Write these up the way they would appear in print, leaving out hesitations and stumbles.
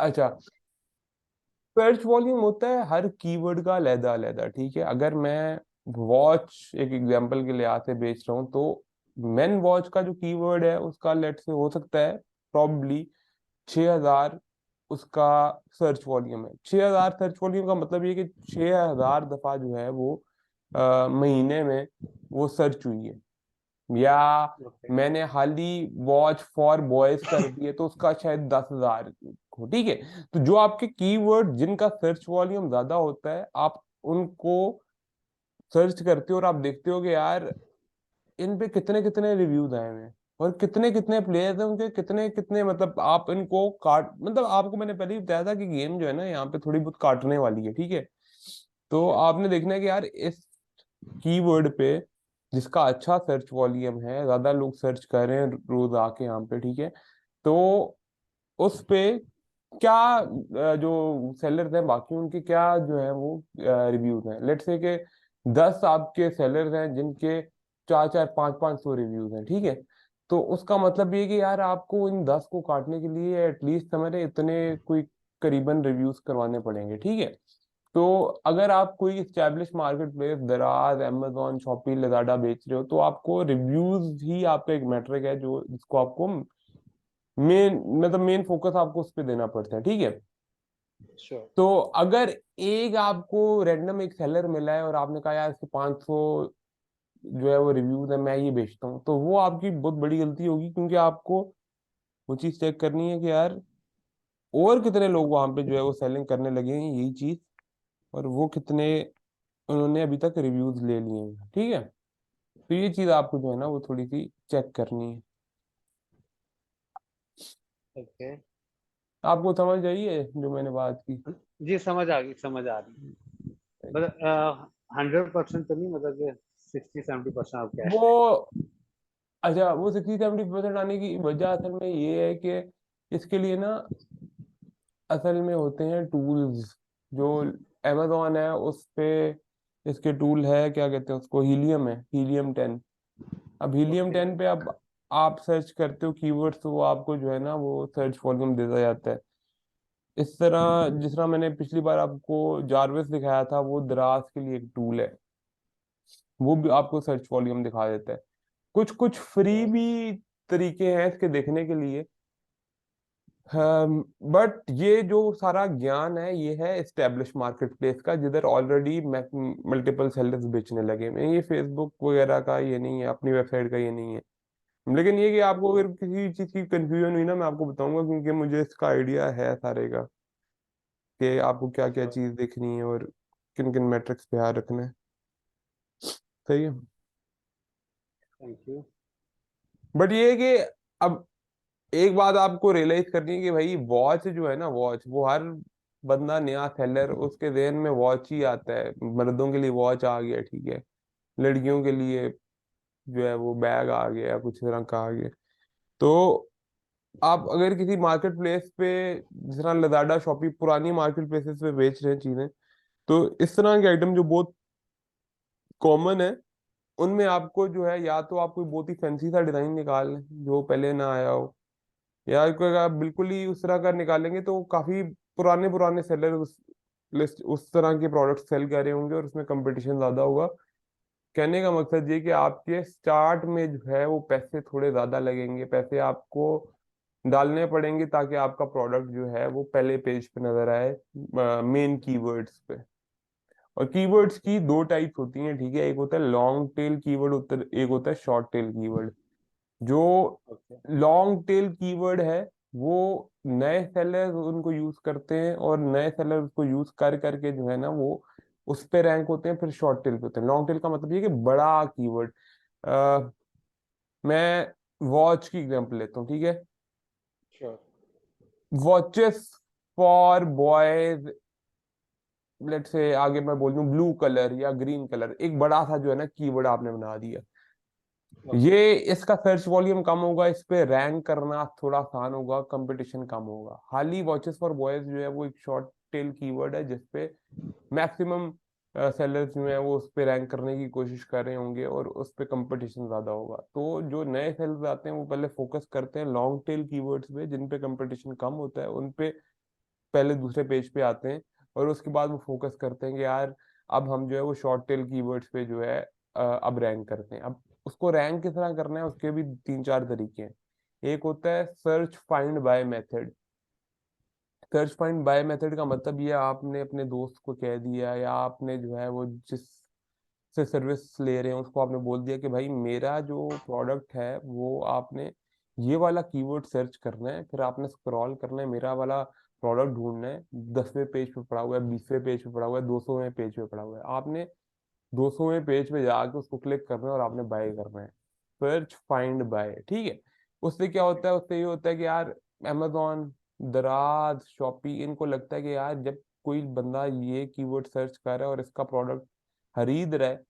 अच्छा, search volume होता है हर कीवर्ड का अलहदा अलहदा, ठीक है। अगर मैं वॉच एक एग्जांपल के लिए यहाँ से बेच रहा हूँ, तो मेन वॉच का जो कीवर्ड है उसका लेट से हो सकता है प्रॉब्ली 6,000 उसका सर्च वॉल्यूम है। 6,000 सर्च वॉल्यूम का मतलब ये कि 6,000 दफा जो है वो महीने में वो सर्च हुई है। या ओके। मैंने हाली वॉच फॉर बॉयज कर दिए तो उसका शायद 10,000 हो, ठीक है। तो जो आपके कीवर्ड जिनका सर्च वॉल्यूम ज्यादा होता है, आप उनको सर्च करते हो और आप देखते हो कि यार इन पे कितने कितने रिव्यूज आए हुए हैं, और कितने कितने प्लेयर्स हैं, उनके कितने कितने, मतलब आप इनको काट, मतलब आपको मैंने पहले ही बताया था कि गेम जो है ना यहाँ पे थोड़ी बहुत काटने वाली है, ठीक है। तो श्योर। आपने देखना है कि यार इस कीवर्ड पे जिसका अच्छा सर्च वॉल्यूम है, ज्यादा लोग सर्च कर रहे हैं रोज आके यहाँ पे, ठीक है। तो उस पे क्या जो सेलर्स हैं बाकी उनके क्या जो है वो रिव्यूज हैं, लेट्स से कि 10 आपके सेलर्स हैं जिनके 4-4 5-5 सौ रिव्यूज हैं, ठीक है। तो उसका मतलब ये कि यार आपको इन 10 को काटने के लिए एटलीस्ट हमारे इतने कोई करीबन रिव्यूज करवाने पड़ेंगे, ठीक है। तो अगर आप कोई स्टैब्लिश मार्केट प्लेस दराज amazon शॉपी लजाडा बेच रहे हो, तो आपको रिव्यूज ही आपका एक मैट्रिक है जो जिसको आपको मेन, मतलब मेन फोकस आपको उस पर देना पड़ता है, ठीक है। श्योर। तो अगर एक आपको रैंडम एक सेलर मिला है और आपने कहा यार इसके 500 जो है वो रिव्यूज है, मैं ये बेचता हूँ, तो वो आपकी बहुत बड़ी गलती होगी, क्योंकि आपको वो चीज चेक करनी है कि यार और कितने लोग वहां पे जो है वो सेलिंग करने लगे हैं यही चीज, और वो कितने उन्होंने अभी तक रिव्यूज ले लिए हैं, ठीक है। तो ये चीज आपको जो है ना वो थोड़ी सी चेक करनी है। ओके। आपको समझ आई है जो मैंने बात की? जी, समझ आ गई, समझ आ रही। मतलब 100% तो नहीं, मतलब कि 60-70% आप कह वो अच्छा, वो 60-70% आने की वजह असल में ये है कि इसके लिए ना असल में होते हैं टूल्स। जो अमेजोन है उस पे इसके टूल है, क्या कहते हैं उसको, हीलियम है, हीलियम 10। अब रहे। Helium okay. 10 पे अब आप सर्च करते हो कीवर्ड्स, तो वो आपको जो है ना वो सर्च वॉल्यूम देता जाता है। इस तरह जिस तरह मैंने पिछली बार आपको जारविस दिखाया था, वो दराज के लिए एक टूल है, वो भी आपको सर्च वॉल्यूम दिखा देता है। कुछ कुछ फ्री श्योर। भी तरीके हैं इसके देखने के लिए। बट ये जो सारा ज्ञान है ये है एस्टेब्लिश मार्केट प्लेस का, जिधर ऑलरेडी मल्टीपल सेलर्स बेचने लगे हैं। ये फेसबुक वगैरह का ये नहीं है, अपनी वेबसाइट का ये नहीं है। लेकिन ये कि आपको अगर किसी चीज की कंफ्यूजन हुई ना, मैं आपको बताऊंगा, क्योंकि मुझे इसका आइडिया है सारे का, कि आपको क्या क्या श्योर। चीज देखनी है और किन किन मैट्रिक्स पे ध्यान रखना है। सही है। Thank you. बट ये है कि अब एक बात आपको रियलाइज करनी है कि भाई वॉच जो है ना, वॉच वो हर बंदा नया सेलर उसके जहन में वॉच ही आता है। मर्दों के लिए वॉच आ गया, ठीक है, लड़कियों के लिए जो है वो बैग आ गया या कुछ तरह का आ गया। तो आप अगर किसी मार्केट प्लेस पे जिस तरह लदाडा शॉपी पुरानी मार्केट प्लेसेस पे बेच रहे हैं चीजें, तो इस तरह के आइटम जो बहुत कॉमन है, उनमें आपको जो है या तो आप कोई बहुत ही फैंसी सा डिजाइन निकाल लें जो पहले ना आया हो, या कोई अगर आप बिल्कुल ही उस तरह का निकालेंगे तो काफी पुराने पुराने सेलर उस लिस्ट उस तरह के प्रोडक्ट सेल कर रहे होंगे और उसमें कंपटीशन ज्यादा होगा। कहने का मकसद ये कि आपके स्टार्ट में जो है वो पैसे थोड़े ज्यादा लगेंगे, पैसे आपको डालने पड़ेंगे ताकि आपका प्रोडक्ट जो है वो पहले पेज पे नजर आए मेन कीवर्ड्स पे। और कीवर्ड्स की दो टाइप्स होती हैं, ठीक है, एक होता है लॉन्ग टेल कीवर्ड, होता एक होता है शॉर्ट टेल कीवर्ड। जो ओके। लॉन्ग टेल कीवर्ड है वो नए सेलर उनको यूज करते हैं, और नए सेलर उसको यूज कर करके जो है ना वो उस पे रैंक होते हैं, फिर शॉर्ट टेल पे होते हैं। लॉन्ग टेल का मतलब ये कि बड़ा कीवर्ड। मैं वॉच की एग्जांपल लेता हूँ, ठीक है। Sure. Watches for boys, let say आगे मैं बोल दूं ब्लू कलर या ग्रीन कलर, एक बड़ा सा जो है ना कीवर्ड आपने बना दिया। ओके। ये इसका सर्च वॉल्यूम कम होगा, इस पे रैंक करना थोड़ा आसान होगा, कंपटीशन कम होगा। हाल ही वॉचेस फॉर बॉयज जो है वो एक शॉर्ट टेल कीवर्ड है जिसपे मैक्सिमम सेलर्स जो है वो उस पे रैंक करने की कोशिश कर रहे होंगे और उस पे कंपटीशन ज्यादा होगा। तो जो नए सेलर्स आते हैं वो पहले फोकस करते हैं लॉन्ग टेल कीवर्ड्स पे जिन पे कंपटीशन कम होता है, उन पे पहले दूसरे पेज पे आते हैं, और उसके बाद वो फोकस करते हैं कि यार अब हम जो है वो शॉर्ट टेल कीवर्ड्स पे जो है अब रैंक करते हैं। अब उसको रैंक किस तरह करना है, उसके भी तीन चार तरीके हैं। एक होता है search find by method. Search find by method का मतलब ये, आपने अपने दोस्त को कह दिया, या आपने जो है वो जिस से सर्विस ले रहे हैं उसको आपने बोल दिया कि भाई मेरा जो प्रोडक्ट है वो आपने ये वाला कीवर्ड सर्च करना है, फिर आपने स्क्रॉल करना है, मेरा वाला प्रोडक्ट ढूंढना है, 10वें पेज पे पड़ा हुआ है, 20वें पेज पे पड़ा हुआ है, 200वें पेज पे पड़ा हुआ है, आपने 200वें पेज पे जाके उसको क्लिक करना है और आपने बाय करना है। सर्च फाइंड बाय, ठीक है। उससे क्या होता है, उससे ये होता है कि यार अमेजोन, दराज, शॉपी, इनको लगता है कि यार जब कोई बंदा ये कीवर्ड सर्च कर रहा है और इसका प्रोडक्ट खरीद रहा है,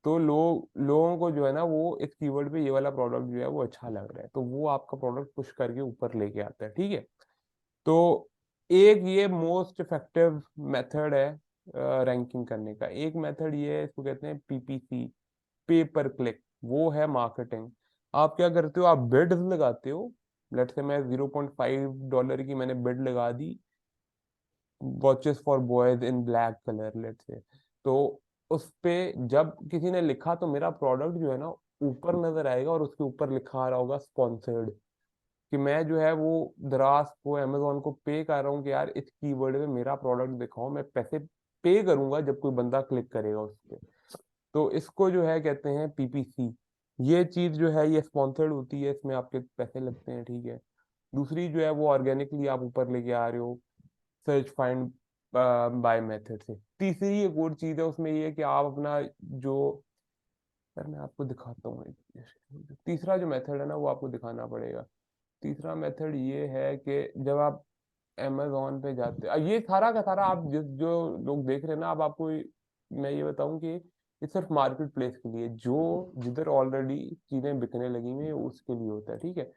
तो लोगों को जो है ना वो इस कीवर्ड पे ये वाला प्रोडक्ट जो है वो अच्छा लग रहा है, तो वो आपका प्रोडक्ट पुश करके ऊपर लेके आता है, ठीक है। तो एक ये मोस्ट इफेक्टिव मेथड है रैंकिंग करने का। एक मेथड ये है, इसको कहते हैं पीपीसी, पे पर क्लिक। वो है मार्केटिंग। आप क्या करते हो, आप बिड लगाते हो। लेट से मैं $0.5 की मैंने बिड लगा दी, watches for boys in black colour, late से। तो उस पे जब किसी ने लिखा तो मेरा प्रोडक्ट जो है ना ऊपर नजर आएगा, और उसके ऊपर लिखा आ रहा होगा स्पॉन्सर्ड, कि मैं जो है वो दराज को, अमेजोन को पे कर रहा हूँ कि यार इस कीवर्ड में मेरा प्रोडक्ट दिखाओ, मैं पैसे पे करूंगा जब कोई बंदा क्लिक करेगा उस पे। तो इसको जो है कहते हैं पीपीसी। ये चीज जो है ये स्पॉन्सर्ड होती है, इसमें आपके पैसे लगते हैं, ठीक है। दूसरी जो है वो ऑर्गेनिकली आप ऊपर लेके आ रहे हो, सर्च फाइंड बाय मेथड से। तीसरी एक और चीज है, उसमें ये है कि आप अपना जो, यार मैं आपको दिखाता हूँ तीसरा जो मेथड है ना वो आपको दिखाना पड़ेगा। तीसरा मेथड ये है कि जब आप अमेजोन पे जाते, ये सारा का सारा आप जिस जो लोग देख रहे हैं ना, अब आपको मैं ये बताऊं कि ये सिर्फ मार्केट प्लेस के लिए, जो जिधर ऑलरेडी चीजें बिकने लगी हुई हैं उसके लिए होता है, ठीक है।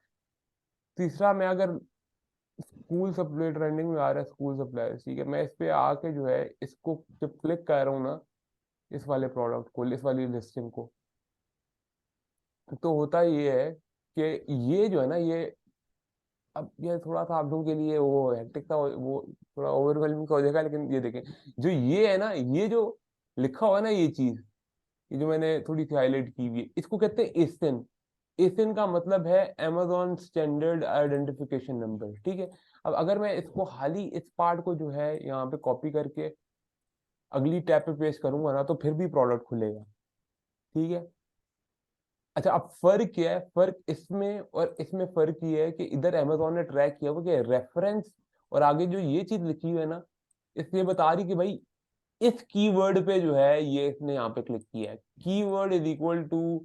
तीसरा, मैं अगर स्कूल सप्लाई ट्रेंडिंग में आ रहा है, स्कूल सप्लाई, ठीक है, मैं इस पे आके जो है इसको जब क्लिक कर रहा हूँ ना, इस वाले प्रोडक्ट को, इस वाली लिस्टिंग को, तो होता ये है कि ये जो है ना ये, अब ये थोड़ा सा आप लोगों के लिए वो हेक्टिक था, वो थोड़ा ओवरवेलमिंग हो जाएगा, लेकिन ये देखें, जो ये है ना, ये जो लिखा हुआ है ना ये चीज, ये जो मैंने थोड़ी सी हाईलाइट की हुई है, इसको कहते हैं एसिन। एसिन का मतलब है Amazon स्टैंडर्ड आइडेंटिफिकेशन नंबर, ठीक है। अब अगर मैं इसको हाली इस पार्ट को जो है यहाँ पे कॉपी करके अगली टैब पे पेस्ट करूंगा ना, तो फिर भी प्रोडक्ट खुलेगा, ठीक है। अच्छा, अब फर्क क्या है, फर्क इसमें और इसमें फर्क ये है कि इधर अमेजोन ने ट्रैक किया हुआ कि रेफरेंस, और आगे जो ये चीज लिखी हुई है ना, इसलिए बता रही कि भाई इस कीवर्ड पे जो है ये इसने यहाँ पे क्लिक किया है। Keyword is equal to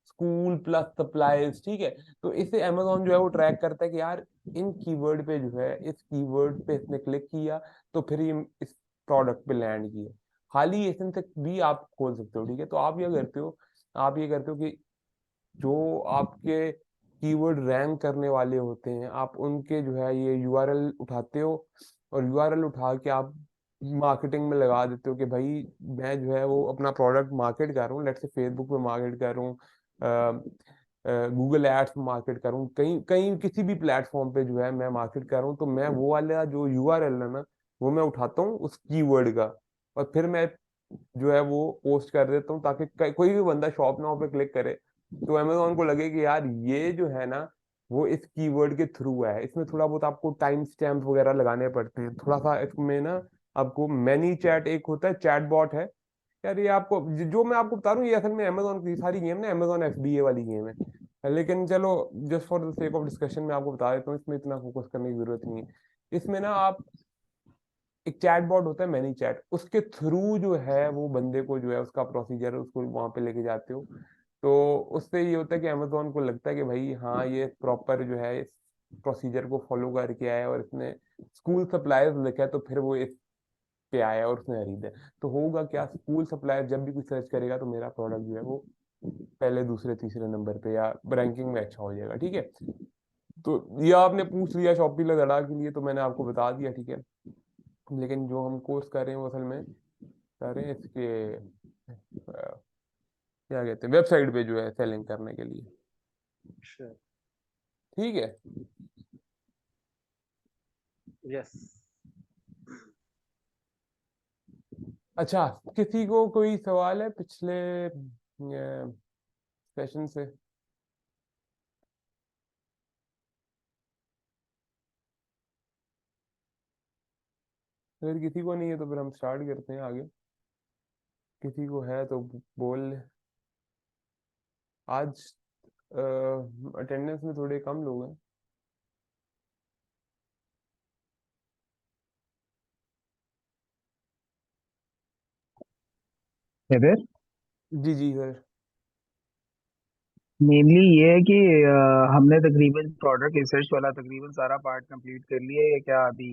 school plus supplies, ठीक है। तो इसे अमेजोन जो है वो ट्रैक करता है कि यार इन कीवर्ड पे जो है, इस कीवर्ड पे इसने क्लिक किया, तो फिर ये इस प्रोडक्ट पे लैंड किया। हाली एसन तक भी आप खोल सकते हो, ठीक है। तो आप क्या करते हो, आप ये करते हो कि जो आपके कीवर्ड रैंक करने वाले होते हैं, आप उनके जो है ये यूआरएल उठाते हो, और यूआरएल उठा के आप मार्केटिंग में लगा देते हो कि भाई मैं जो है वो अपना प्रोडक्ट मार्केट कर रहा हूँ, लेट्स से फेसबुक पे मार्केट कर रहा हूँ, गूगल एड्स पे मार्केट कर रहा हूँ, कहीं कहीं किसी भी प्लेटफॉर्म पे जो है मैं मार्केट कर रहा हूँ, तो मैं वो वाला जो यूआरएल है ना, वो मैं उठाता हूँ उस कीवर्ड का, और फिर मैं जो है वो पोस्ट कर देता हूँ, ताकि कोई भी बंदा शॉप नाउ पे क्लिक करे तो अमेजोन को लगे कि यार ये जो है ना वो इस कीवर्ड के थ्रू है। इसमें थोड़ा बहुत आपको टाइम स्टैम्प वगैरह लगाने पड़ते हैं, थोड़ा सा इसमें ना आपको मैनी चैट एक होता है, चैट बॉट है। यार ये आपको जो मैं आपको बता रहा हूँ ये असल में अमेजोन की सारी गेम ना अमेजोन एफबीए वाली गेम है, लेकिन चलो just for the sake of discussion में आपको बता देता हूँ, इसमें इतना फोकस करने की जरूरत नहीं है। इसमें ना आप, एक चैट बॉट होता है मैनी चैट, उसके थ्रू जो है वो बंदे को जो है उसका प्रोसीजर उसको वहां पे लेके जाते हो। तो उससे ये होता है कि अमेजोन को लगता है कि भाई हाँ ये प्रॉपर जो है इस प्रोसीजर को फॉलो करके आया है, और इसने स्कूल सप्लायर्स लिखा है, तो फिर वो इस पे आया है और उसने खरीदा है। तो होगा क्या, स्कूल सप्लायर जब भी कुछ सर्च करेगा तो मेरा प्रोडक्ट जो है वो पहले दूसरे तीसरे नंबर पे या रैंकिंग में अच्छा हो जाएगा, ठीक है। तो ये आपने पूछ लिया शॉपिंग लड़ा के लिए, तो मैंने आपको बता दिया, ठीक है। लेकिन जो हम कोर्स कर रहे हैं वो असल में कर रहे हैं इसके क्या कहते हैं, वेबसाइट पे जो है सेलिंग करने के लिए, Sure. ठीक है। Yes. अच्छा, किसी को कोई सवाल है पिछले सेशन से? अगर किसी को नहीं है तो फिर हम स्टार्ट करते हैं आगे। किसी को है तो बोल ले। आज अटेंडेंस में थोड़े कम लोग हैं। इधर जी जी सर। मेनली ये है कि हमने तकरीबन प्रोडक्ट रिसर्च वाला तकरीबन सारा पार्ट कंप्लीट कर लिया है, या क्या अभी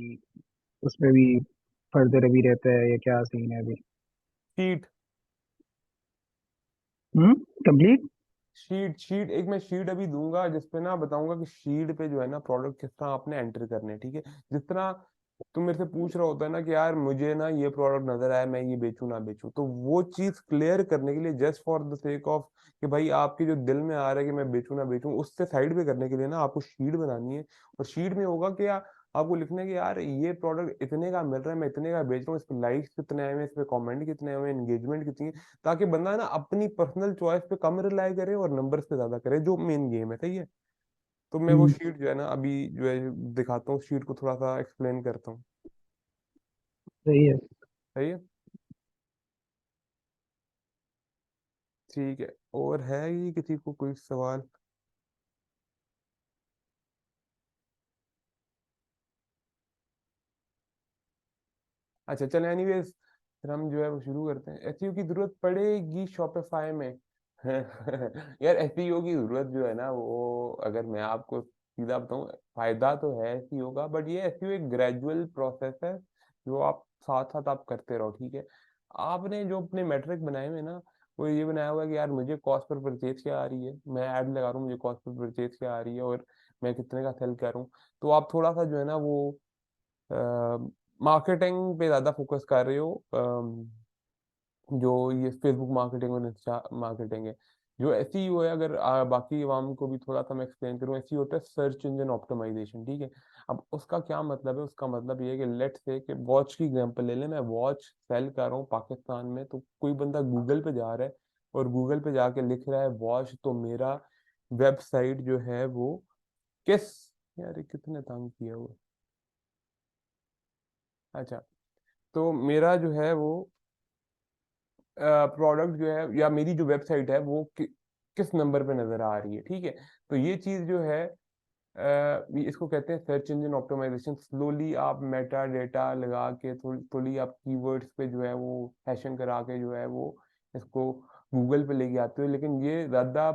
उसमें भी फर्दर अभी रहता है, या क्या सीन है अभी? शीट। कंप्लीट। शीट एक मैं शीट अभी दूंगा जिसपे ना बताऊंगा कि शीट पे जो है ना प्रोडक्ट किस तरह आपने एंटर करने हैं, ठीक है। जिस तरह तुम मेरे से पूछ रहा होता है ना कि यार मुझे ना ये प्रोडक्ट नजर आया, मैं ये बेचूं ना बेचूं, तो वो चीज क्लियर करने के लिए, just for the sake of कि भाई आपके जो दिल में आ रहा है कि मैं बेचूं ना बेचूं, उससे साइड पे करने के लिए ना आपको शीट बनानी है। और शीट में होगा कि आपको लिखना है कि यार ये प्रोडक्ट इतने का मिल रहा है, मैं इतने का बेच रहा हूँ, इस पे लाइक्स कितने आए हैं, इस पे कमेंट कितने आए हैं, एंगेजमेंट कितनी है, ताकि बंदा ना अपनी पर्सनल चॉइस पे कम रिलाई करे और नंबर्स पे ज्यादा करे, जो मेन गेम है, सही है। तो मैं वो हम्म। शीट जो है ना अभी जो है दिखाता हूँ, शीट को थोड़ा सा एक्सप्लेन करता हूँ। सही है। सही है। ठीक है। और है ये किसी को कोई सवाल? अच्छा चल, एनीवेज फिर हम जो है वो शुरू करते हैं। एसईओ की जरूरत पड़ेगी शॉपिफाई में। यार एसईओ की जरूरत जो है ना वो, अगर मैं आपको सीधा बताऊं, फायदा तो है एसईओ का, बट ये एसईओ एक ग्रेजुअल प्रोसेस है जो आप साथ साथ आप करते रहो, ठीक है। आपने जो अपने मैट्रिक बनाए हुए हैं ना, वो ये बनाया हुआ है कि यार मुझे कॉस्ट पर परचेज क्या आ रही है, मैं ऐड लगा रहा हूँ, मुझे कॉस्ट पर परचेज क्या आ रही है और मैं कितने का सेल कर रहा हूँ। तो आप थोड़ा सा जो है ना वो मार्केटिंग पे ज्यादा फोकस कर रहे हो। जो ये फेसबुक मार्केटिंग और इंस्टा मार्केटिंग है। जो एसईओ है, अगर बाकी अवाम को भी थोड़ा सा मैं एक्सप्लेन करूँ, एसईओ होता है सर्च इंजन ऑप्टिमाइजेशन, ठीक है। अब उसका क्या मतलब है? उसका मतलब ये है कि लेट से कि वॉच की एग्जांपल ले ले, मैं वॉच सेल कर रहा हूँ पाकिस्तान में, तो कोई बंदा गूगल पे जा रहा है और गूगल पे जाके लिख रहा है वॉच, तो मेरा वेबसाइट जो है वो किस, यार ये कितने तंग किया हुआ। अच्छा, तो मेरा जो है वो प्रोडक्ट जो है या मेरी जो वेबसाइट है वो किस नंबर पे नजर आ रही है, ठीक है। तो ये चीज जो है इसको कहते हैं सर्च इंजन ऑप्टिमाइजेशन। स्लोली आप मेटा डेटा लगा के, थोड़ी थोड़ी आप कीवर्ड्स पे जो है वो हैशिंग करा के जो है वो इसको गूगल पे लेके आते हो। लेकिन ये ज्यादा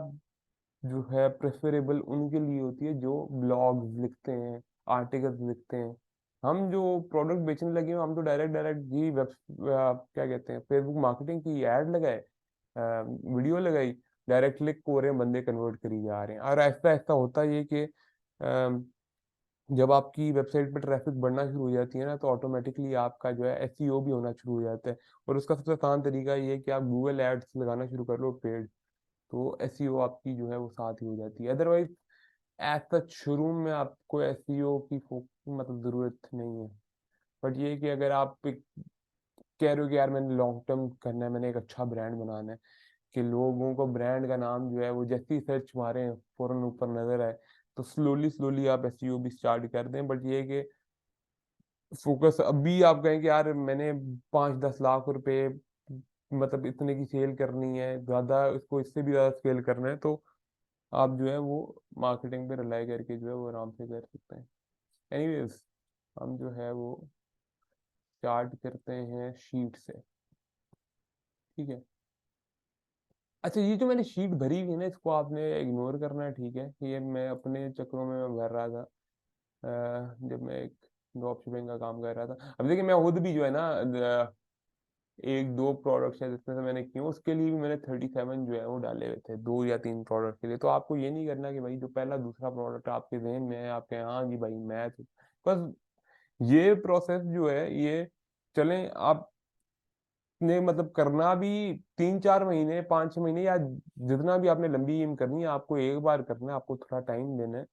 जो है प्रेफरेबल उनके लिए होती है जो ब्लॉग्स लिखते हैं, आर्टिकल्स लिखते हैं। हम जो प्रोडक्ट बेचने लगे हैं, हम तो डायरेक्ट डायरेक्ट जी वेब क्या कहते हैं, फेसबुक मार्केटिंग की ऐड लगाए, वीडियो लगाई, डायरेक्ट क्लिक हो रहे हैं, बंदे कन्वर्ट करी जा रहे हैं। और ऐसा ऐसा होता है ये कि जब आपकी वेबसाइट पे ट्रैफिक बढ़ना शुरू हो जाती है ना, तो ऑटोमेटिकली आपका जो है एसईओ भी होना शुरू हो जाता है। और उसका सबसे आसान तरीका ये है कि आप गूगल एड्स लगाना शुरू कर लो, पेड। तो एसईओ आपकी जो है वो साथ ही हो जाती है। अदरवाइज एज सच शुरू में आपको एसईओ की मतलब जरूरत नहीं है। बट ये है कि अगर आप कह रहे हो कि यार मैंने लॉन्ग टर्म करना है, मैंने एक अच्छा ब्रांड बनाना है, कि लोगों को ब्रांड का नाम जो है वो जैसे ही सर्च मारे फौरन ऊपर नजर आए, तो स्लोली स्लोली आप एसईओ भी स्टार्ट कर दें। बट ये है कि फोकस अभी आप कहें कि यार मैंने 5-10 लाख रुपए मतलब इतने की सेल करनी है, ज्यादा इसको इससे भी ज्यादा स्केल करना है, तो आप जो है वो मार्केटिंग पे रिलाई करके जो है वो आराम से कर सकते हैं। एनीवेज हम जो है वो स्टार्ट करते हैं शीट से, ठीक है। अच्छा, ये जो मैंने शीट भरी हुई है ना, इसको आपने इग्नोर करना है, ठीक है। ये मैं अपने चक्रों में मैं भर रहा था जब मैं एक ड्रॉप शिपिंग का काम कर रहा था। अब देखिए मैं खुद भी जो है ना एक दो प्रोडक्ट्स है जिसमें से मैंने किए, उसके लिए भी मैंने 37 जो है वो डाले हुए थे, 2 या 3 प्रोडक्ट के लिए। तो आपको ये नहीं करना कि भाई जो पहला दूसरा प्रोडक्ट आपके जहन में है, आपके हाँ जी भाई मैं तो, बस ये प्रोसेस जो है ये चलें आप ने मतलब करना भी 3-4 महीने 5-6 महीने या जितना भी आपने लंबी एम करनी है, आपको एक बार करना है, आपको थोड़ा टाइम देना है।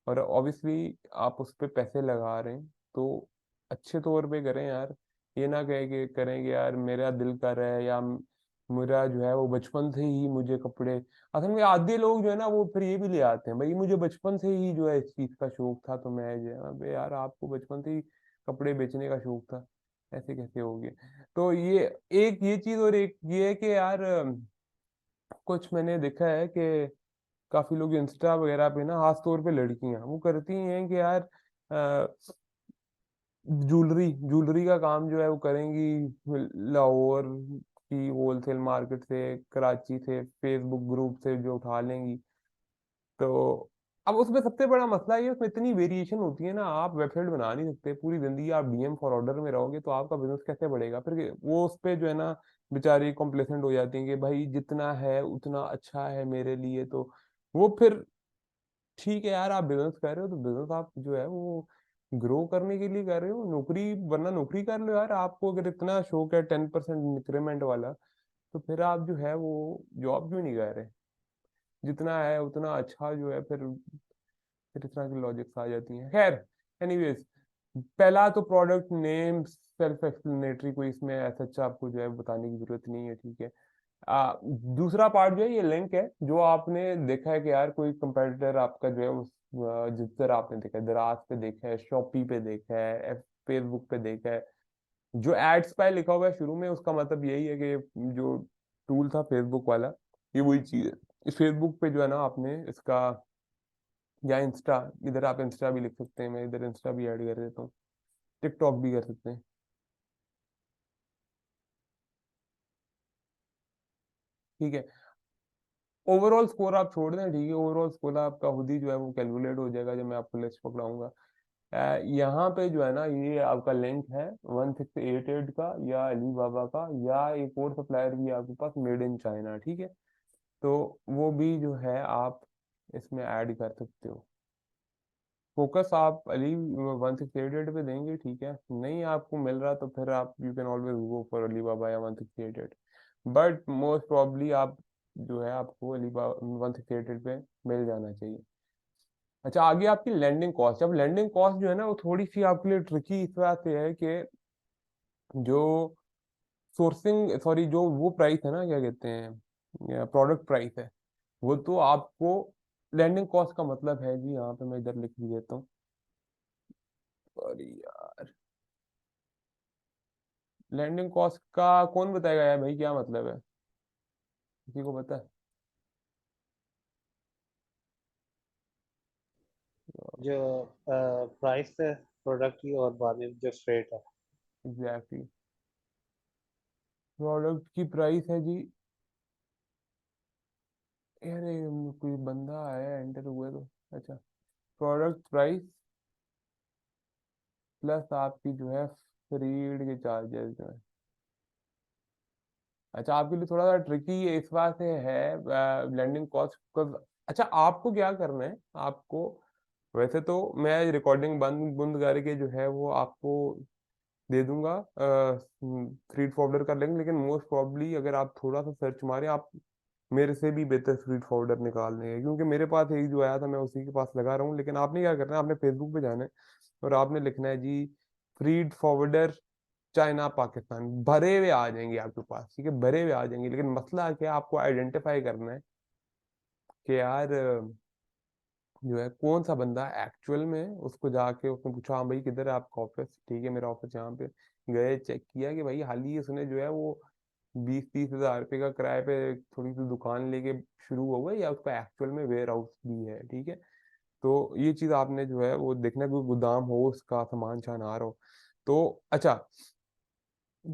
और ऑब्वियसली आप उस पर पैसे लगा रहे हैं तो अच्छे तौर पे करें यार। ये ना कहे कि करेंगे यार मेरा दिल कर रहा है, या मेरा जो है वो बचपन से ही मुझे कपड़े, असल में आधे लोग जो है ना वो फिर ये भी ले आते हैं, भाई मुझे बचपन से ही जो है इस चीज का शौक था, तो मैं जो है, अबे यार आपको बचपन से ही कपड़े बेचने का शौक था, ऐसे कैसे हो गए? तो ये एक ये चीज, और एक ये है कि यार कुछ मैंने देखा है कि काफी लोग इंस्टा वगैरह पे ना, खास तौर पे लड़कियां वो करती हैं कि यार ज्वेलरी ज्वेलरी का काम जो है वो करेंगी, लाहौर की होलसेल मार्केट से, कराची से, फेसबुक ग्रुप से जो उठा लेंगी। तो अब उसमें सबसे बड़ा मसला ये है, उसमें इतनी वेरिएशन होती है ना, आप वेबसाइट बना नहीं सकते पूरी जिंदगी, आप डीएम फॉर ऑर्डर में रहोगे तो आपका बिजनेस कैसे बढ़ेगा? फिर वो उस पे जो है ना बेचारी कॉम्प्लेसेंट हो जाती है कि भाई जितना है उतना अच्छा है मेरे लिए। तो वो फिर ठीक है यार, आप बिजनेस कर रहे हो तो बिजनेस आप जो है वो ग्रो करने के लिए कर रहे हो, नौकरी वरना नौकरी कर लो यार। आपको अगर इतना शौक है 10% इंक्रीमेंट वाला, तो फिर आप जो है वो जॉब क्यों नहीं कर रहे? जितना है उतना अच्छा जो है, फिर इस तरह की लॉजिक्स आ जाती हैं। खैर, एनीवेज, पहला तो प्रोडक्ट नेम सेल्फ एक्सप्लेनेटरी, कोई इसमें ऐसा अच्छा आपको जो है बताने की जरूरत नहीं है, ठीक है। दूसरा पार्ट जो है ये लिंक है, जो आपने देखा है कि यार कोई कंपेटिटर आपका जो है उस जिस तरह आपने देखा है, दराज पे देखा है, शॉपी पे देखा है, फेसबुक पे देखा है, जो एड्स पे लिखा हुआ है शुरू में, उसका मतलब यही है कि जो टूल था फेसबुक वाला, ये वही चीज है। इस फेसबुक पे जो है ना आपने इसका, या इंस्टा, इधर आप इंस्टा भी लिख सकते हैं, मैं इधर इंस्टा भी ऐड कर देता हूँ, टिकटॉक भी कर सकते हैं, ठीक है। ओवरऑल स्कोर आप छोड़ दें, ठीक है, ओवरऑल स्कोर आपका खुद ही जो है वो कैलकुलेट हो जाएगा जब मैं आपको लिस्ट पकड़ाऊंगा। यहाँ पे जो है ना ये आपका लिंक है 1688 का, या अली बाबा का, या एक और सप्लायर भी है आपके पास, मेड इन चाइना, ठीक है। तो वो भी जो है आप इसमें ऐड कर सकते हो। फोकस आप अली 1688 पे देंगे, ठीक है, नहीं आपको मिल रहा तो फिर आप you can always go for Alibaba या 1688, बट मोस्ट प्रॉब्ली आप जो है आपको अली बाबा 1688 पे मिल जाना चाहिए। अच्छा, आगे आपकी लैंडिंग कॉस्ट। अब लैंडिंग कॉस्ट जो है ना वो थोड़ी सी आपके लिए ट्रिकी इस बात से है कि जो सोर्सिंग, सॉरी, जो वो प्राइस है ना, क्या कहते हैं, प्रोडक्ट प्राइस है, वो तो आपको, लैंडिंग कॉस्ट का मतलब है जी, यहाँ पे मैं इधर लिख भी देता हूँ, सॉरी यार, लैंडिंग कॉस्ट का कौन बताएगा यार भाई, क्या मतलब है, किसी को पता है? जो प्राइस है प्रोडक्ट की और बाद में जो स्ट्रेट है। एग्जैक्टली, प्रोडक्ट की प्राइस है जी, यार ये कोई बंदा आया एंटर हुआ तो, अच्छा, प्रोडक्ट प्राइस प्लस आपकी जो है फ्रीड के चार्जेस जो है। अच्छा, आपके लिए थोड़ा सा ट्रिकी इस बात से है ब्लेंडिंग कॉस्ट को। अच्छा, आपको क्या करना है, आपको वैसे तो मैं रिकॉर्डिंग बंद बंद करके जो है वो आपको दे दूंगा फीड फॉरवर्डर का लिंक, लेकिन मोस्ट प्रॉब्ली अगर आप थोड़ा सा सर्च मारें, आप मेरे से भी बेहतर फीड फॉरवर्डर निकाल लेंगे, क्योंकि मेरे पास एक जो आया था मैं उसी के पास लगा रहा हूँ। लेकिन आपने क्या करना है, आपने फेसबुक पे जाना है और आपने लिखना है जी फीड फॉरवर्डर चाइना पाकिस्तान, भरे हुए आ जाएंगे आपके पास, ठीक है, भरे हुए आ जाएंगे। लेकिन मसला क्या है, आपको आइडेंटिफाई करना है कि यार जो है कौन सा बंदा एक्चुअल में, उसको जाके उसने पूछा हाँ भाई किधर है आपका ऑफिस, ठीक है मेरा ऑफिस यहाँ पे, गए चेक किया कि भाई हाल ही उसने जो है वो 20-30 हज़ार रुपये का किराए पे थोड़ी सी दुकान लेके शुरू हुआ है, या उसका एक्चुअल में वेयर हाउस भी है, ठीक है। तो ये चीज आपने जो है वो देखना, कोई गोदाम हो उसका सामान छान आ रहा हो। तो अच्छा,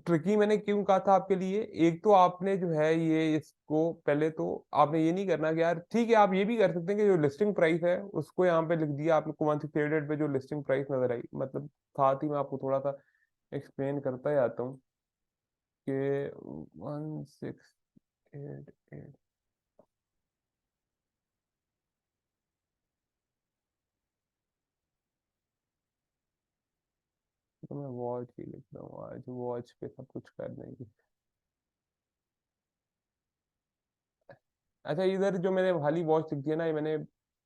ट्रिकी मैंने क्यों कहा था आपके लिए, एक तो आपने जो है ये इसको पहले तो आपने ये नहीं करना कि यार, ठीक है आप ये भी कर सकते हैं कि जो लिस्टिंग प्राइस है उसको यहाँ पे लिख दिया आपने, 1688 पे जो लिस्टिंग प्राइस नजर आई, मतलब साथ ही मैं आपको थोड़ा सा एक्सप्लेन करता जाता हूँ कि 1688, तो मैं वॉच ही लिख रहा हूँ आज, वॉच पे सब कुछ कर देंगे। अच्छा, इधर जो मैंने खाली वॉच लिख दिया ना, ये मैंने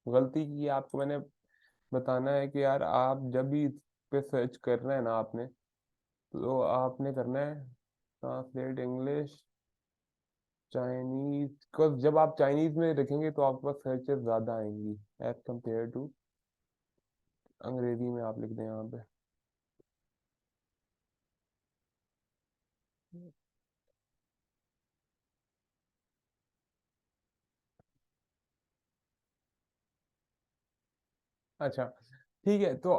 गलती की है, आपको मैंने बताना है कि यार आप जब भी इस पे सर्च करना है ना आपने, तो आपने करना है ट्रांसलेट इंग्लिश चाइनीज, बिकॉज जब आप चाइनीज में रखेंगे तो आपके पास सर्चेस ज्यादा आएंगी एज कम्पेयर टू अंग्रेजी में। आप लिख दें यहाँ पे। अच्छा ठीक है, तो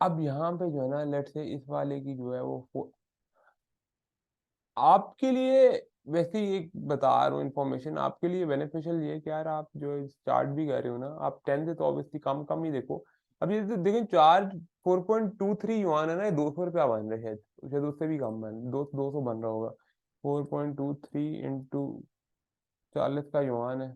अब यहाँ पे जो है ना, लेट से इस वाले की जो है वो आपके लिए, वैसे ही एक बता रहा हूँ इन्फॉर्मेशन आपके लिए बेनिफिशियल ये है कि यार आप जो स्टार्ट भी कर रहे हो ना, आप 10 से तो ऑब्वियसली कम कम ही देखो। अब ये तो देखें, चार्ज 4.23 युआन है ना, ये 200 रुपया बन रहा है शायद, शायद उससे भी कम बन, 200 बन रहा होगा। 4.23 इंटू 40 का युआन है।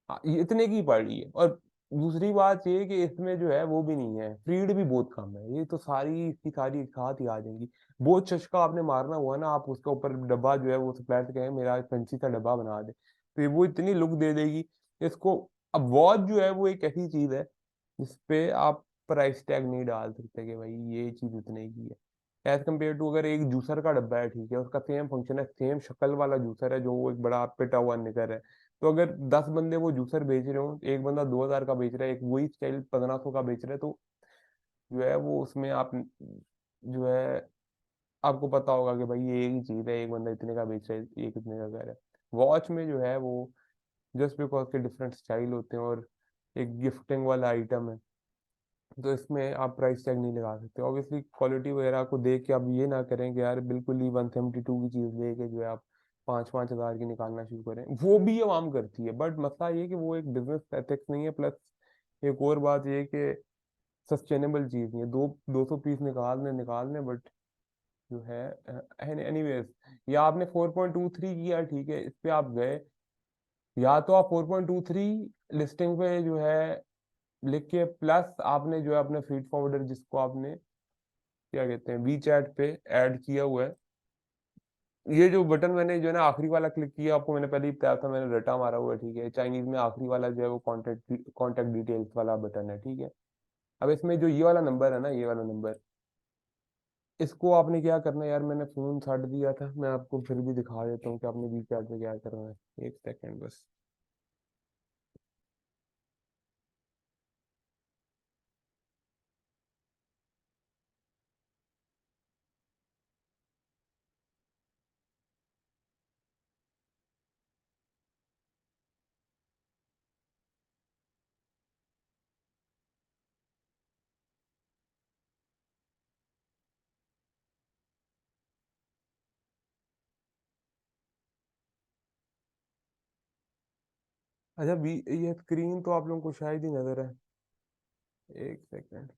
हाँ, ये इतने की पड़ रही है। और दूसरी बात ये है कि इसमें जो है वो भी नहीं है, फ्रीड भी बहुत कम है। ये तो सारी इसकी सारी एक साथ ही आ जाएंगी। बहुत चस्का आपने मारना हुआ ना, आप उसके ऊपर डब्बा जो है वो सप्लायर से कहें मेरा फैंसी सा डब्बा बना दे, तो ये वो इतनी लुक दे देगी इसको। अब वॉच जो है वो एक ऐसी चीज है जिसपे आप प्राइस टैग नहीं डाल सकते कि भाई ये चीज उतने की है। एज कम्पेयर टू अगर एक जूसर का डब्बा है, ठीक है, उसका सेम फंक्शन है, सेम शक्ल वाला जूसर है, जो वो एक बड़ा पिटा हुआ निकर है, तो अगर 10 बंदे वो जूसर बेच रहे हो, एक बंदा 2,000 का बेच रहा है, एक वही स्टाइल 1,500 का बेच रहा है, तो जो है वो उसमें आप जो है आपको पता होगा कि भाई ये एक ही चीज है, एक बंदा इतने का बेच रहा है, एक इतने का कर रहा है। वॉच में जो है वो जस्ट बिकॉज के डिफरेंट स्टाइल होते हैं और एक गिफ्टिंग वाला आइटम है, तो इसमें आप प्राइस टैग नहीं लगा सकते। ऑब्वियसली क्वालिटी वगैरह को देख के आप ये ना करें कि यार बिल्कुल ही 172 की चीज़ लेके जो है आप 5-5 हज़ार की निकालना शुरू करें। वो भी आवाम करती है, बट मसला ये है कि वो एक बिजनेस एथिक्स नहीं है। प्लस एक और बात ये है कि सस्टेनेबल चीज़ नहीं है। 200 पीस निकाल दें बट जो है एनीवेज, या आपने 4.23 किया, ठीक है, इस पे आप गए, या तो आप 4.23 लिस्टिंग पे जो है लिख के, प्लस आपने जो है अपने फीड फॉरवर्डर जिसको आपने क्या कहते हैं वी चैट पे ऐड किया हुआ है, ये जो बटन मैंने जो है ना आखिरी वाला क्लिक किया, आपको मैंने पहले ही बताया था, मैंने रटा मारा हुआ है, ठीक है, चाइनीज में आखिरी वाला जो है वो कॉन्टेक्ट डिटेल्स वाला बटन है, ठीक है। अब इसमें जो ये वाला नंबर है ना, ये वाला नंबर, इसको आपने क्या करना है यार, मैंने फोन छाट दिया था, मैं आपको फिर भी दिखा देता हूँ कि आपने वी चैट पे क्या करना है। एक सेकेंड बस। अच्छा ये स्क्रीन तो आप लोगों को शायद ही नजर है। एक सेकेंड,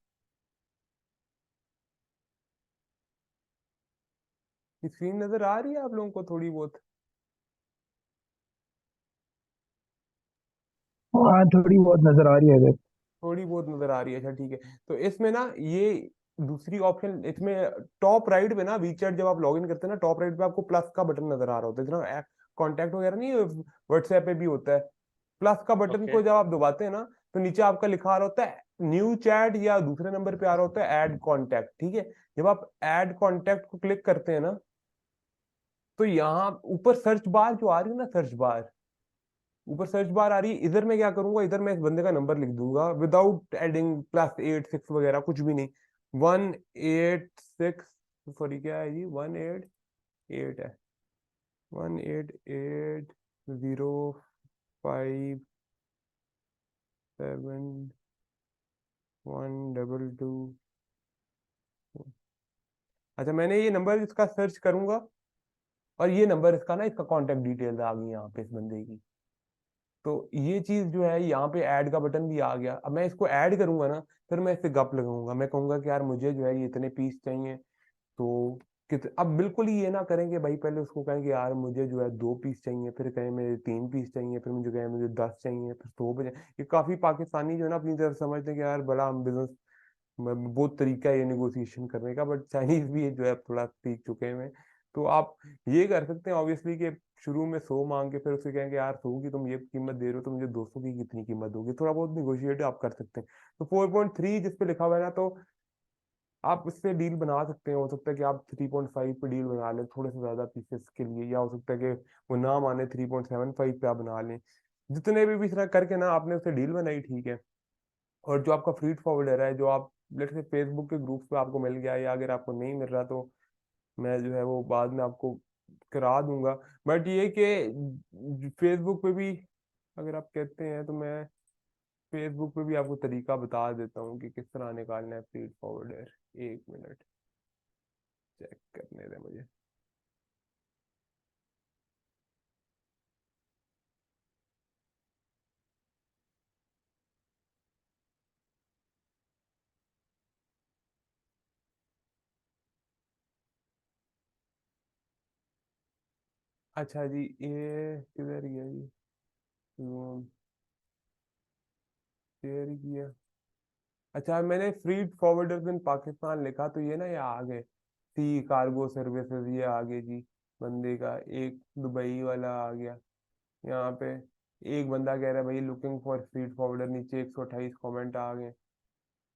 स्क्रीन नजर आ रही है आप लोगों को थोड़ी बहुत? हाँ, थोड़ी बहुत नजर आ रही है इधर। थोड़ी बहुत नजर आ रही है, अच्छा ठीक है। तो इसमें ना ये दूसरी ऑप्शन, इसमें टॉप राइट पे ना वीचैट जब आप लॉगिन करते हैं ना, टॉप राइट पे आपको प्लस का बटन नजर आ रहा होता है, जितना कॉन्टैक्ट वगैरह नहीं, व्हाट्सएप पे भी होता है। प्लस का बटन ओके। को जब आप दबाते हैं ना, तो नीचे आपका लिखा आ रहा होता है न्यू चैट, या दूसरे नंबर पे आ रहा होता है ऐड कॉन्टैक्ट, ठीक है। जब आप ऐड कॉन्टैक्ट को क्लिक करते हैं ना, तो यहाँ ऊपर सर्च बार जो आ रही है ना, सर्च बार, ऊपर सर्च बार आ रही है, इधर मैं क्या करूंगा, इधर मैं इस बंदे का नंबर लिख दूंगा विदाउट एडिंग +86 वगैरह कुछ भी नहीं। 186, सॉरी क्या है जी, 188 है, 188057122। अच्छा, मैंने ये नंबर इसका सर्च करूंगा, और ये नंबर इसका ना, इसका कांटेक्ट डिटेल्स आ गई यहाँ पे इस बंदे की। तो ये चीज जो है, यहाँ पे ऐड का बटन भी आ गया। अब मैं इसको ऐड करूंगा ना, फिर मैं इससे गप लगाऊंगा, मैं कहूंगा कि यार मुझे जो है ये इतने पीस चाहिए, तो अब बिल्कुल ही ये ना करेंगे भाई, पहले उसको कहेंगे यार मुझे जो है 2 पीस चाहिए, फिर कहें मुझे 3 पीस चाहिए, फिर मुझे कहें मुझे 10 चाहिए, फिर 100 बजे। ये काफी पाकिस्तानी जो है ना अपनी तरफ समझते हैं कि यार बड़ा हम बिजनेस, बहुत तरीका है ये निगोशिएशन करने का, बट चाइनीज भी जो है थोड़ा सीख चुके हैं। तो आप ये कर सकते हैं ऑब्वियसली कि शुरू में 100 मांग के फिर उसे कहेंगे यार 100 की तुम ये कीमत दे रहे हो, तो मुझे 200 की कितनी कीमत दोगे, थोड़ा बहुत निगोशिएट आप कर सकते हैं। तो 4.3 जिस पे लिखा हुआ है ना, तो आप इससे डील बना सकते हैं। हो सकता है कि आप 3.5 पे डील बना लें थोड़े से ज्यादा पीसेस के लिए, या हो सकता है कि वो ना माने 3.75 पे आप बना लें। जितने भी इस तरह करके ना आपने उससे डील बनाई, ठीक है। और जो आपका फ्रीड फॉरवर्डर है, जो आप लेट से फेसबुक के ग्रुप पे आपको मिल गया, या अगर आपको नहीं मिल रहा तो मैं जो है वो बाद में आपको करा दूंगा। बट ये कि फेसबुक पे भी अगर आप कहते हैं तो मैं फेसबुक पे भी आपको तरीका बता देता हूँ कि किस तरह निकालना है फीड फॉरवर्डर। 1 मिनट चेक करने दे मुझे। अच्छा जी, ये किधर गया जी? शेयर किया। अच्छा, मैंने फ्रीड फॉरवर्डर इन पाकिस्तान लिखा तो ये ना ये आ गए सी कार्गो सर्विसेज, ये आ गए जी। बंदे का एक दुबई वाला आ गया यहाँ पे। एक बंदा कह रहा है भाई लुकिंग फॉर फ्रीड फॉरवर्डर, नीचे 128 कमेंट आ गए।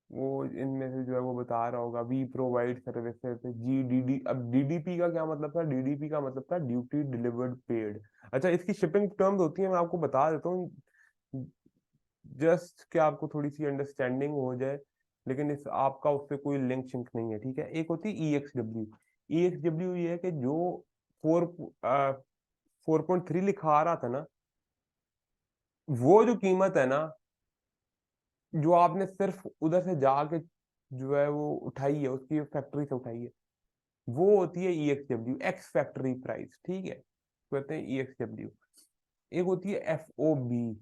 वो इनमें से जो है वो बता रहा होगा we provide services G D D. अब डीडीपी का क्या मतलब था? डीडीपी का मतलब था ड्यूटी डिलीवर्ड पेड। अच्छा, इसकी शिपिंग टर्म्स होती है, मैं आपको बता देता हूँ जस्ट कि आपको थोड़ी सी अंडरस्टैंडिंग हो जाए। लेकिन इस आपका उससे कोई लिंक शिंक नहीं है, ठीक है। एक होती है EXW। EXW ये है कि जो 4.3 लिखा आ रहा था ना, वो जो कीमत है ना, जो आपने सिर्फ उधर से जाके जो है वो उठाई है, उसकी फैक्ट्री से उठाई है, वो होती है EXW, एक्स फैक्ट्री प्राइस, ठीक है, कहते हैं EXW। एक होती है FOB,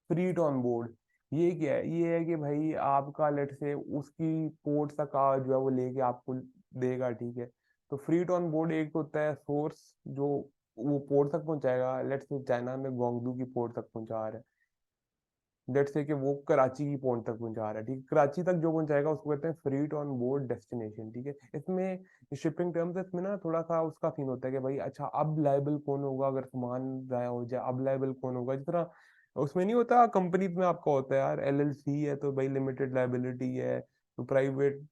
फ्रीट ऑन बोर्ड। ये क्या है? ये है कि भाई आपका लेट से उसकी पोर्ट तक का जो है वो लेके आपको देगा, ठीक है। तो फ्रीट ऑन बोर्ड एक तो होता है सोर्स, जो वो पोर्ट तक पहुंचाएगा। लेट से चाइना में गोंगडू की पोर्ट तक पहुंचा रहा है, लेट से कि वो कराची की पोर्ट तक पहुंचा रहा है, ठीक है। कराची तक जो पहुंचाएगा उसको कहते हैं फ्रीट ऑन बोर्ड डेस्टिनेशन, ठीक है। इसमें शिपिंग टर्म्स, इसमें ना थोड़ा सा उसका सीन होता है कि भाई अच्छा अब लाइबल कौन होगा अगर सामान जाया हो जाए, अब लाइबल कौन होगा। जिस तरह उसमें नहीं होता कंपनी में आपका होता है यार, LLC है तो भाई लिमिटेड लाइबिलिटी है, तो प्राइवेट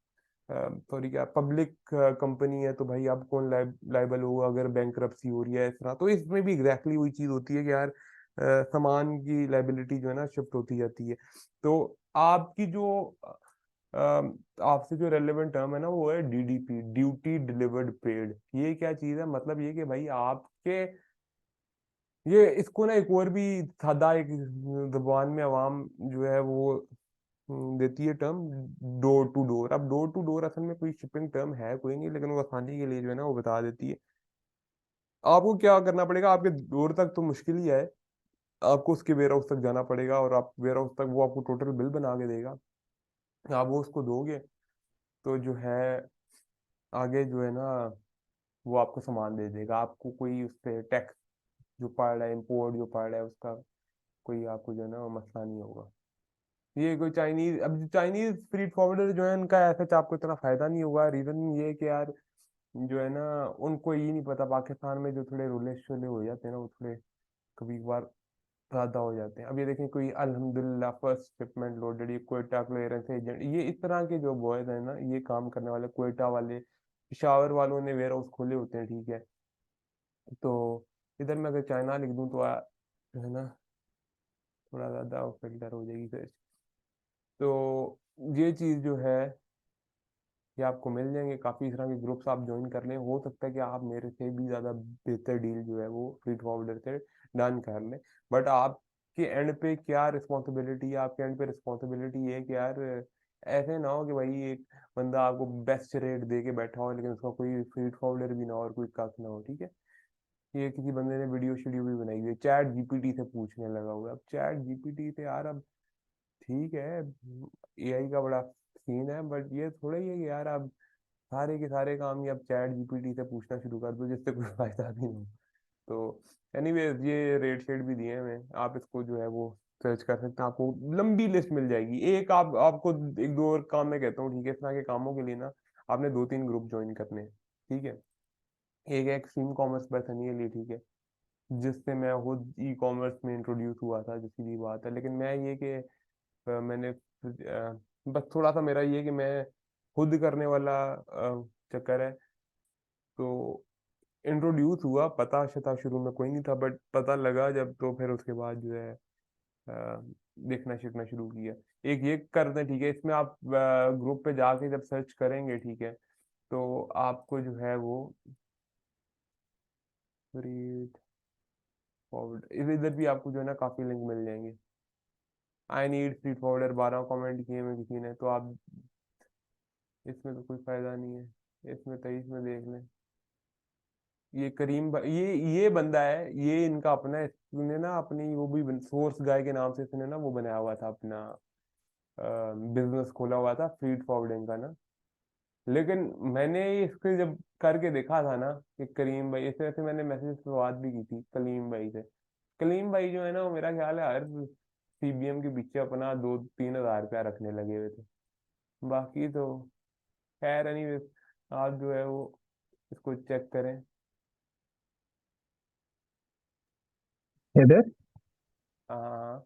सॉरी क्या पब्लिक कंपनी है तो भाई अब कौन लाइबल होगा अगर बैंकरप्सी हो रही है, इस तरह। तो इसमें भी एग्जैक्टली वही चीज होती है कि यार सामान की लाइबिलिटी जो है ना शिफ्ट होती जाती है। तो आपकी जो अ, आपसे जो रेलेवेंट टर्म है ना वो है DDP, ड्यूटी डिलीवर्ड पेड। ये क्या चीज है? मतलब ये कि भाई आपके ये इसको ना एक और भी सादा एक जुबान में अवाम जो है वो देती है टर्म, डोर टू डोर। अब डोर टू डोर असल में कोई शिपिंग टर्म है कोई नहीं, लेकिन वो आसानी के लिए जो है ना वो बता देती है। आपको क्या करना पड़ेगा, आपके डोर तक तो मुश्किल ही है, आपको उसके वेयर हाउस तक जाना पड़ेगा, और आप वेयर हाउस तक वो आपको टोटल बिल बना के देगा, आप वो उसको दोगे तो जो है आगे जो है ना वो आपको सामान दे देगा। आपको कोई उस पर टैक्स जो पड़ रहा है, इम्पोर्ट जो पड़ रहा है उसका कोई आपको जो है ना वो मसला नहीं होगा। ये कोई चाइनीज, अब चाइनीज फ्रीट फॉरवर्डर जो है उनका ऐसा आपको इतना फायदा नहीं होगा। रीजन ये है कि यार जो है ना उनको ये नहीं पता, पाकिस्तान में जो थोड़े रोले शोले हो जाते हैं ना वो थोड़े कभी कभार ज्यादा हो जाते हैं। अब ये देखें कोई अल्हम्दुलिल्लाह फर्स्ट शिपमेंट लोडेड, ये क्वेटा क्लियरेंस एजेंट, ये इस तरह के जो बॉयज है ना, ये काम करने वाले क्वेटा वाले, पिशावर वालों ने वेयर हाउस खोले होते हैं, ठीक है। तो इधर मैं अगर चाइना लिख दूं तो जो है ना थोड़ा ज्यादा फिल्टर हो जाएगी फिर। तो ये चीज जो है ये आपको मिल जाएंगे काफी तरह के ग्रुप्स, आप ज्वाइन कर लें। हो सकता है कि आप मेरे से भी ज्यादा बेहतर डील जो है वो फ्रीट फॉरवर्डर से डन कर लें। बट आपके एंड पे क्या रिस्पॉन्सिबिलिटी है? आपके एंड पे रिस्पॉन्सिबिलिटी ये है कि यार ऐसे ना हो कि भाई एक बंदा आपको बेस्ट रेट दे के बैठा हो लेकिन उसका कोई फ्रीट फॉरवर्डर भी ना हो और कोई कख ना हो, ठीक है। ये किसी बंदे ने वीडियो शीडियो भी बनाई हुई है, चैट जीपीटी से पूछने लगा हुआ है। अब चैट जीपीटी से यार अब ठीक है AI का बड़ा सीन है, बट ये थोड़ा ही है कि यार अब सारे के सारे काम ही अब चैट जीपीटी से पूछना शुरू कर दो जिससे कोई फायदा भी नहीं। तो एनीवेज ये रेट शेड भी दिए हैं हमें, आप इसको जो है वो सर्च कर सकते हैं, आपको लंबी लिस्ट मिल जाएगी। एक आप आपको एक दो और काम मैं कहता हूँ, ठीक है। इस तरह के कामों के लिए ना आपने 2-3 ग्रुप ज्वाइन करने हैं, ठीक है। एक है एक्सट्रीम कॉमर्स पर्सन ये लिए, ठीक है, जिससे मैं खुद E कॉमर्स में इंट्रोड्यूस हुआ था, जो सीधी बात है। लेकिन मैं ये कि मैंने बस थोड़ा सा मेरा ये कि मैं खुद करने वाला चक्कर है। तो इंट्रोड्यूस हुआ, पता शता शुरू में कोई नहीं था, बट पता लगा जब तो फिर उसके बाद जो है देखना सीखना शुरू किया। एक ये करते हैं, ठीक है, इसमें आप ग्रुप पे जाके जब सर्च करेंगे, ठीक है, तो आपको जो है वो रीड फॉरवर्ड, इधर भी आपको जो है ना काफी लिंक मिल जाएंगे। I need feed forwarder 12 comment किए में किसी ने, तो आप इसमें तो कोई फायदा नहीं है, इसमें 23 में देख लें। ये ये बंदा है, ये इनका अपना है, इसने ना अपनी वो भी सोर्स गाय के नाम से इसने ना वो बनाया हुआ था अपना बिजनेस खोला हुआ था फीड फॉरवर्डिंग का ना। लेकिन मैंने इसके जब करके देखा था ना कि करीम भाई, ऐसे ऐसे मैंने मैसेज पे बात भी की थी कलीम भाई से। कलीम भाई जो है ना वो मेरा ख्याल है हर सीबीएम के पीछे अपना 2-3 हज़ार रुपया रखने लगे हुए थे। बाकी तो खैर एनीवेज, आप जो है वो इसको चेक करें। इधर हाँ।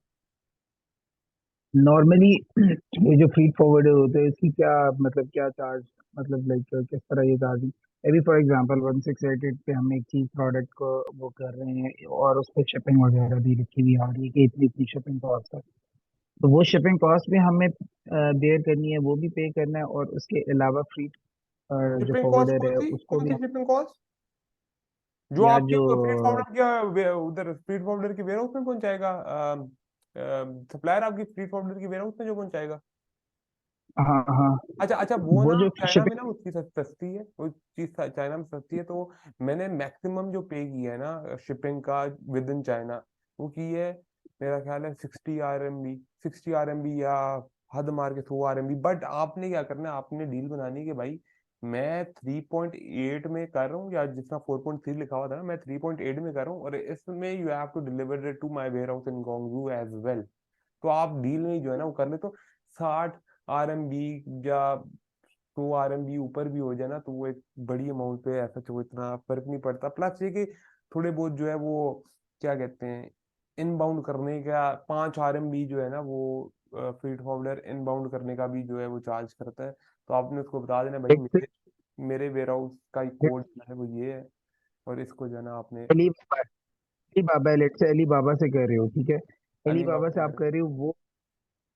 नॉर्मली ये जो फीड फॉरवर्डर होते हैं इसकी क्या मतलब क्या चार्ज, मतलब लाइक किस तरह ये चार्ज? अभी फॉर एग्जांपल 1688 पे हम एक चीज प्रोडक्ट को वो कर रहे हैं और उस पर शिपिंग वगैरह भी लिखी हुई आ रही है कि इतनी इतनी शिपिंग कॉस्ट है, तो वो शिपिंग कॉस्ट भी हमें बेयर करनी है, वो भी पे करना है, और उसके अलावा फ्री जो शिपिंग कॉस्ट फॉरवर्डर कौन है सी उसको कौन भी सी शिपिंग कॉस्ट? जो या आपके जो फीड फॉरवर्डर क्या उधर फीड फॉरवर्डर की वेयरहाउस में पहुंचाएगा, सप्लायर आपकी फीड फॉरवर्डर की वेयरहाउस में जो पहुंचाएगा? हाँ हाँ, अच्छा अच्छा, वो वो ना जो चाइना में ना शिपिंग। उसकी सस्ती है, वो चीज चाइना में सस्ती है। तो मैंने मैक्सिमम जो पे किया है ना शिपिंग का विद इन चाइना, वो की है मेरा ख्याल है 60 RMB, 60 RMB, या हद मार के 100 RMB। बट आपने क्या करना है, आपने डील बनानी है कि भाई मैं 3.8 में कर रहा हूँ, या जिसका 4.3 लिखा हुआ था ना, मैं 3.8 में कर रहा हूँ, और इसमें you have to deliver it to my warehouse in Guangzhou as well. तो आप डील में जो है ना वो कर ले, तो 60 RMB या 100 RMB ऊपर भी हो जाए ना, तो वो एक बड़ी अमाउंट पे ऐसा तो इतना फर्क नहीं पड़ता। प्लस ये कि थोड़े बहुत जो है वो क्या कहते हैं, इनबाउंड करने का 5 RMB जो है ना वो फीड फॉरवर्डर इनबाउंड करने का भी जो है वो चार्ज करता है। तो आपने उसको बता देना भाई मेरे वेयर हाउस का कोड जो है वो ये है, और इसको जो है ना आपने अली अली बाबा, लेट से अली बाबा से कर रहे हो, ठीक है, अली बाबा अलीबाबा से से आप करें। कर रहे हो,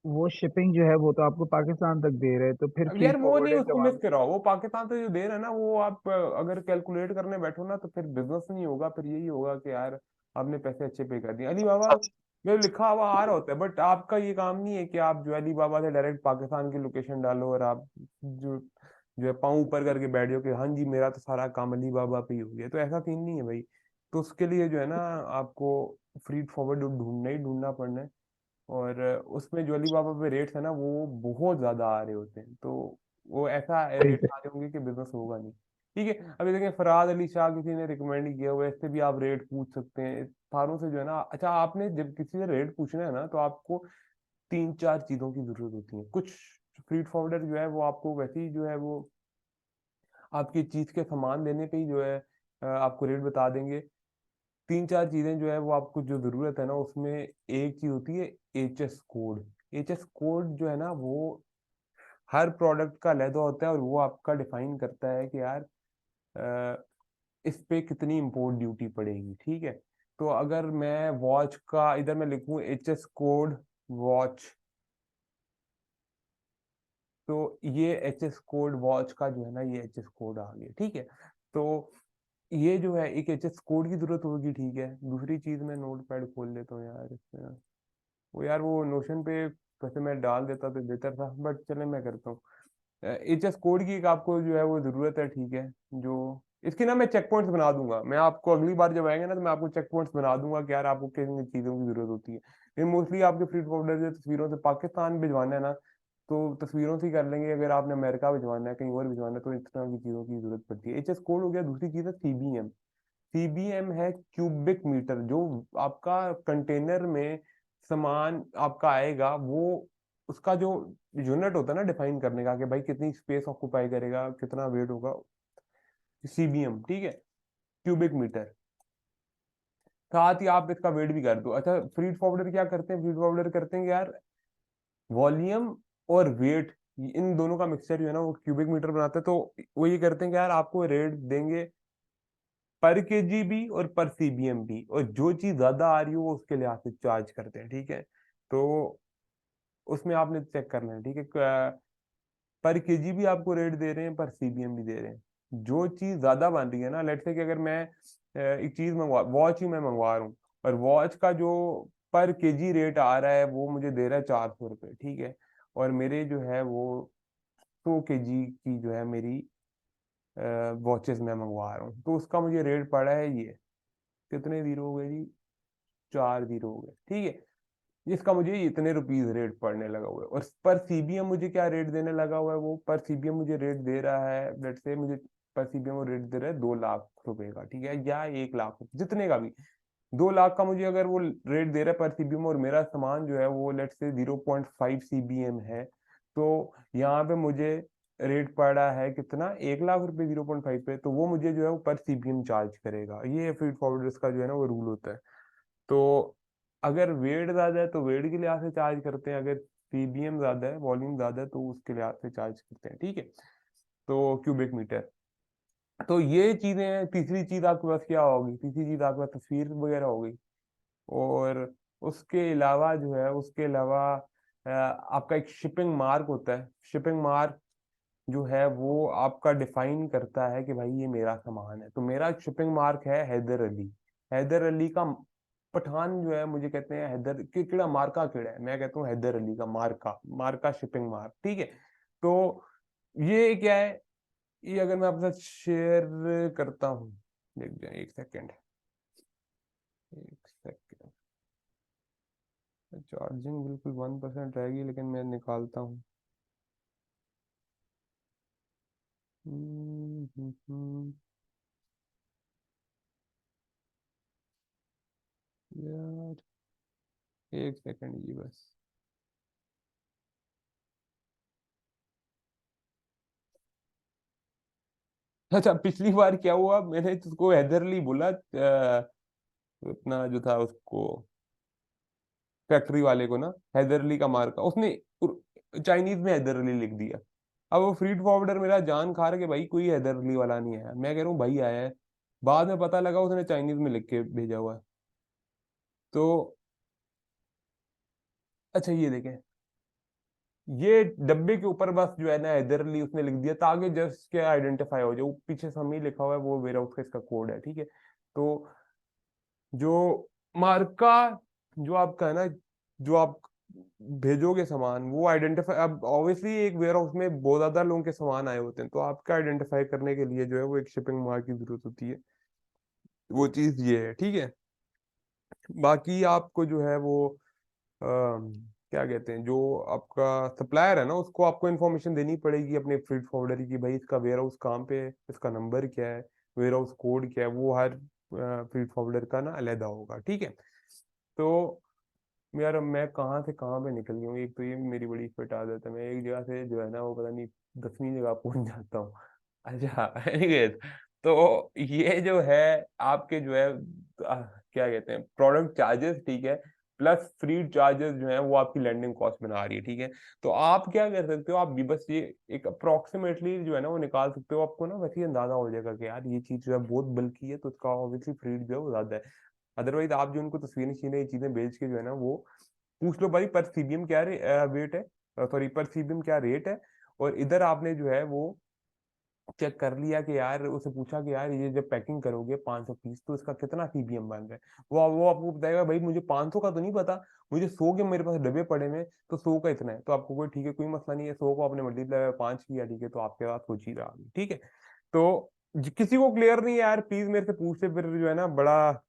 वो शिपिंग जो है वो तो आपको पाकिस्तान तक दे रहे हैं, तो फिर अब फ्री यार वो नहीं, फॉरवर्डर का उसको मिस मामला। कराओ, वो पाकिस्तान से जो दे रहा है ना वो आप अगर कैलकुलेट करने बैठो ना तो फिर बिजनेस नहीं होगा, फिर यही होगा कि यार आपने पैसे अच्छे पे कर दिए। अली बाबा में लिखा हुआ आ रहा होता है, बट आपका ये काम नहीं है कि आप जो अली बाबा से डायरेक्ट पाकिस्तान की लोकेशन डालो और आप जो है पाँव ऊपर करके बैठ जाओ कि हाँ जी मेरा तो सारा काम अली बाबा पे ही हो गया। तो ऐसा सीन नहीं है भाई। तो उसके लिए जो है ना आपको फ्री फॉरवर्ड ढूंढना ही ढूंढना पड़ना है। और उसमें जो अलीबाबा पे रेट्स है ना वो बहुत ज्यादा आ रहे होते हैं, तो वो ऐसा सही रेट से। आ रहे होंगे कि बिजनेस होगा नहीं। ठीक है, अभी देखें फरहाद अली शाह किसी ने रिकमेंड किया हुआ है, इससे भी आप रेट पूछ सकते हैं सारों से जो है ना। अच्छा, आपने जब किसी से रेट पूछना है ना तो आपको 3-4 चीजों की जरूरत होती है। कुछ फ्रीड फॉरवर्डर जो है वो आपको वैसे ही जो है वो आपकी चीज के सामान देने पे ही जो है आपको रेट बता देंगे। 3-4 चीजें जो है वो आपको जो जरूरत है ना उसमें एक चीज होती है HS कोड। HS कोड जो है ना वो हर प्रोडक्ट का अलग होता है, और वो आपका डिफाइन करता है कि यार अ, इस पे कितनी इम्पोर्ट ड्यूटी पड़ेगी। ठीक है, तो अगर मैं वॉच का इधर मैं लिखूं HS कोड वॉच, तो ये HS कोड वॉच का जो है ना ये HS कोड आ गया। ठीक है, तो ये जो है एक HS कोड की जरूरत होगी। ठीक है, दूसरी चीज मैं नोट पैड खोल लेता हूँ यार इसमें, वो यार वो नोशन पे वैसे मैं डाल देता तो बेहतर था, बट चले मैं करता हूँ। HS कोड की एक आपको जो है वो जरूरत है। ठीक है, जो इसकी ना मैं चेक पॉइंट्स बना दूंगा, मैं आपको अगली बार जब आएंगे ना तो मैं आपको चेक पॉइंट्स बना दूंगा कि यार आपको किन किन चीजों की जरूरत होती है। लेकिन मोस्टली आपके फ्रीड फोल्डर जो तस्वीरों से पाकिस्तान भिजवाना है ना, तो तस्वीरों से ही कर लेंगे। अगर आपने अमेरिका भिजवाना है कहीं और भिजवाना है तो इस तरह की चीजों की जरूरत पड़ती है। HS कोड हो गया। दूसरी चीज है CBM। CBM है क्यूबिक मीटर। जो आपका कंटेनर में सामान आपका आएगा वो उसका जो यूनिट होता है ना डिफाइन करने का कि भाई कितनी स्पेस ऑक्यूपाई करेगा, कितना वेट होगा, CBM। ठीक है, क्यूबिक मीटर। साथ ही आप इसका वेट भी कर दो। अच्छा, फीड फॉरवर्डर क्या करते हैं? फीड फॉरवर्डर करते हैं कि यार वॉल्यूम और वेट इन दोनों का मिक्सचर जो है ना वो क्यूबिक मीटर बनाता है। तो वो ये करते हैं कि यार आपको रेट देंगे पर केजी भी और पर सीबीएम भी, और जो चीज ज्यादा आ रही हो वो उसके लिहाज से चार्ज करते हैं, ठीक है। तो उसमें आपने चेक करना है, ठीक है। पर केजी भी आपको रेट दे रहे हैं, पर सीबीएम भी दे रहे हैं। जो चीज ज्यादा बन रही है ना, लेट्स से कि अगर मैं एक चीज मंगवा, वॉच ही मैं मंगवा रहा हूँ, और वॉच का जो पर केजी रेट आ रहा है वो मुझे दे रहा है 400 रुपये, ठीक है। और मेरे जो है वो 100 केजी की जो है मेरी वॉचेस मैं मंगवा रहा हूँ, तो उसका मुझे रेट पड़ा है ये, कितने जीरो हो गए जी, 4 जीरो हो गए, ठीक है। जिसका मुझे इतने रुपीज रेट पड़ने लगा हुआ है। और पर सीबीएम मुझे क्या रेट देने लगा हुआ है, वो पर सीबीएम मुझे रेट दे रहा है, लेट्स से मुझे पर सीबीएम वो रेट दे रहा है 2 लाख रुपए का, ठीक है, या 1 लाख, जितने का भी। 2 लाख का मुझे अगर वो रेट दे रहा है पर सीबीएम, और मेरा सामान जो है वो लेट्स से 0.5 सीबीएम है, तो यहाँ पे मुझे रेट पड़ा है कितना, 1 लाख रुपए 0.5 पे, तो वो मुझे जो है वो पर सीबीएम चार्ज करेगा। ये फीड फॉरवर्डर्स का जो है ना वो रूल होता है। तो अगर वेट ज्यादा है तो वेट के लिहाज से चार्ज करते हैं, अगर सीबीएम ज्यादा है, वॉल्यूम ज्यादा है, तो उसके लिहाज से चार्ज करते हैं, ठीक है। तो क्यूबिक मीटर। तो ये चीजें हैं। तीसरी चीज आपके पास क्या होगी, तीसरी चीज आपके पास तस्वीर वगैरह होगी। और उसके अलावा जो है, उसके अलावा आपका एक शिपिंग मार्क होता है। शिपिंग मार्क जो है वो आपका डिफाइन करता है कि भाई ये मेरा सामान है। तो मेरा शिपिंग मार्क है हैदर अली। हैदर अली का पठान जो है मुझे कहते हैं हैदर किड़ा मार्का किड़ा है, मैं कहता हूँ हैदर अली का मार्का, मार्का शिपिंग मार्क, ठीक है। तो ये क्या है, ये अगर मैं आपके साथ शेयर करता हूँ, देख जाए, एक सेकेंड, एक सेकेंड। चार्जिंग बिल्कुल 1% रहेगी, लेकिन मैं निकालता हूँ। हम्म, हम्म, हम्म, यार एक सेकंड जी बस। अच्छा, पिछली बार क्या हुआ, मैंने उसको हैदरली बोला, अपना जो था उसको, फैक्ट्री वाले को ना, हैदरली का मार्का, उसने चाइनीज में हैदरली लिख दिया। अब वो फ्रीड फॉरवर्डर मेरा जान खा रहा कि भाई कोई हैदरली वाला नहीं आया, मैं कह रहा हूँ भाई आया है। बाद में पता लगा उसने चाइनीज में लिख के भेजा हुआ है। तो अच्छा ये देखें, ये डब्बे के ऊपर बस जो है ना हैदरली उसने लिख दिया ताकि जस्ट क्या आइडेंटिफाई हो जाए, वो पीछे समय लिखा हुआ है वो वेयर हाउस का इसका कोड है, ठीक है। तो जो मार्का जो आपका है ना, जो आप भेजोगे सामान, वो आइडेंटिफाई, अब ऑब्वियसली एक वेयर हाउस में बहुत ज्यादा लोगों के सामान आए होते हैं, तो आपका आइडेंटिफाई करने के लिए जो है वो एक शिपिंग मार्क की जरूरत होती है। वो चीज ये है, ठीक है। बाकी आपको जो है वो क्या कहते हैं, जो आपका सप्लायर है ना, उसको आपको इन्फॉर्मेशन देनी पड़ेगी अपने फ्रीड फॉरवर्डर की, भाई इसका वेयर हाउस कहाँ पे है, इसका नंबर क्या है, वेयर हाउस कोड क्या है, वो हर फ्रीड फॉरवर्डर का ना अलहदा होगा, ठीक है। तो यार मैं कहाँ से कहाँ पे निकल गया हूँ, एक तो ये मेरी बड़ी फिट आदत है, मैं एक जगह से जो है ना वो पता नहीं 10वीं जगह पहुंच जाता हूँ। अच्छा anyways, तो ये जो है आपके जो है क्या कहते हैं, प्रोडक्ट चार्जेस, ठीक है, प्लस फ्री चार्जेस जो है वो आपकी लैंडिंग कॉस्ट बना रही है, ठीक है। तो आप क्या कर सकते हो, आप भी बस ये एक अप्रोक्सीमेटली जो है ना वो निकाल सकते हो, आपको ना वैसे ही अंदाजा हो जाएगा कि यार ये चीज जो है बहुत बल्कि है, तो इसका ऑब्वियसली फ्री जो है वो ज्यादा है। अदरवाइज आप जो उनको तस्वीरें छीने ये चीजें बेच के जो है ना वो पूछ लो भाई पर सीबीएम क्या वेट है, सॉरी पर सीबीएम क्या रेट है। और इधर आपने जो है वो चेक कर लिया कि यार, उसे पूछा कि यार ये जब पैकिंग करोगे 500 पीस तो इसका कितना सीबीएम बन रहा है, वो आपको बताएगा भाई मुझे 500 का तो नहीं पता, मुझे 100 के मेरे पास डब्बे पड़े में, तो 100 का इतना है, तो आपको कोई ठीक है, कोई मसला नहीं है, 100 को आपने मल्टीप्लाई 5 किया, ठीक है, तो आपके पास कुछ ही रहा, ठीक है। तो किसी को क्लियर नहीं है यार, प्लीज मेरे से पूछ ले, फिर जो है ना बड़ा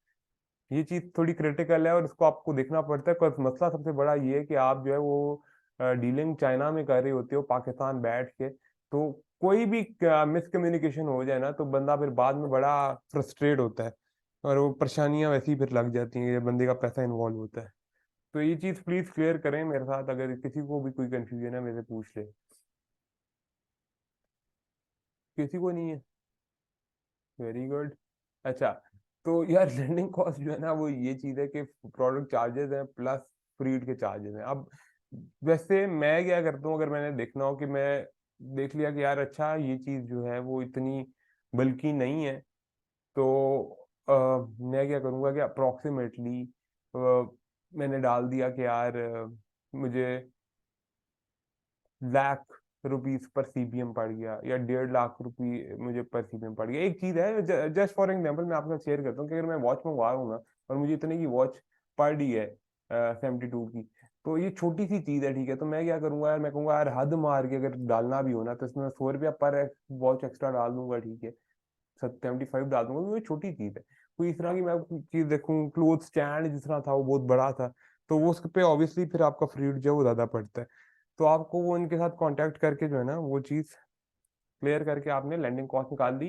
ये चीज थोड़ी क्रिटिकल है और इसको आपको देखना पड़ता है। पर मसला सबसे बड़ा ये है कि आप जो है वो डीलिंग चाइना में कर रहे होते हो, पाकिस्तान बैठ के, तो कोई भी मिसकम्युनिकेशन हो जाए ना तो बंदा फिर बाद में बड़ा फ्रस्ट्रेट होता है, और वो परेशानियां वैसे ही फिर लग जाती हैं, ये बंदे का पैसा इन्वॉल्व होता है। तो ये चीज प्लीज क्लियर करें मेरे साथ, अगर किसी को भी कोई कंफ्यूजन है मेरे से पूछ ले। किसी को नहीं है, वेरी गुड। अच्छा, तो यार लैंडिंग कॉस्ट जो है ना वो ये चीज है कि प्रोडक्ट चार्जेस हैं प्लस फ्रीट के चार्जेस हैं। अब वैसे मैं क्या करता हूँ, अगर मैंने देखना हो कि मैं देख लिया कि यार अच्छा ये चीज जो है वो इतनी बल्कि नहीं है, तो मैं क्या करूँगा कि अप्रोक्सीमेटली मैंने डाल दिया कि यार मुझे लाख रुपीस पर सीपीएम पड़ गया, या 1.5 लाख रुपए मुझे पर सीपीएम पड़ गया। एक चीज है, जस्ट फॉर एग्जाम्पल मैं आपके साथ शेयर करता हूँ कि अगर मैं वॉच मंगवा रहा हूँ ना, और मुझे इतने की वॉच पड़ रही है 72 की, तो ये छोटी सी चीज है, ठीक है, तो मैं क्या करूंगा यार, मैं कहूंगा यार हद मार के अगर डालना भी हो ना, तो इसमें 100 रुपया पर वॉच एक्स्ट्रा डाल दूंगा, ठीक है, 75 डाल दूंगा, तो ये छोटी चीज है। कोई इस तरह की मैं चीज देखूँ, क्लोथ स्टैंड जिस तरह था वो बहुत बड़ा था, तो वो उस पे ऑब्वियसली फिर आपका फ्रीड जो है वो ज्यादा पड़ता है। तो आपको वो इनके साथ कांटेक्ट करके जो है ना वो चीज क्लियर करके आपने लैंडिंग कॉस्ट निकाल दी।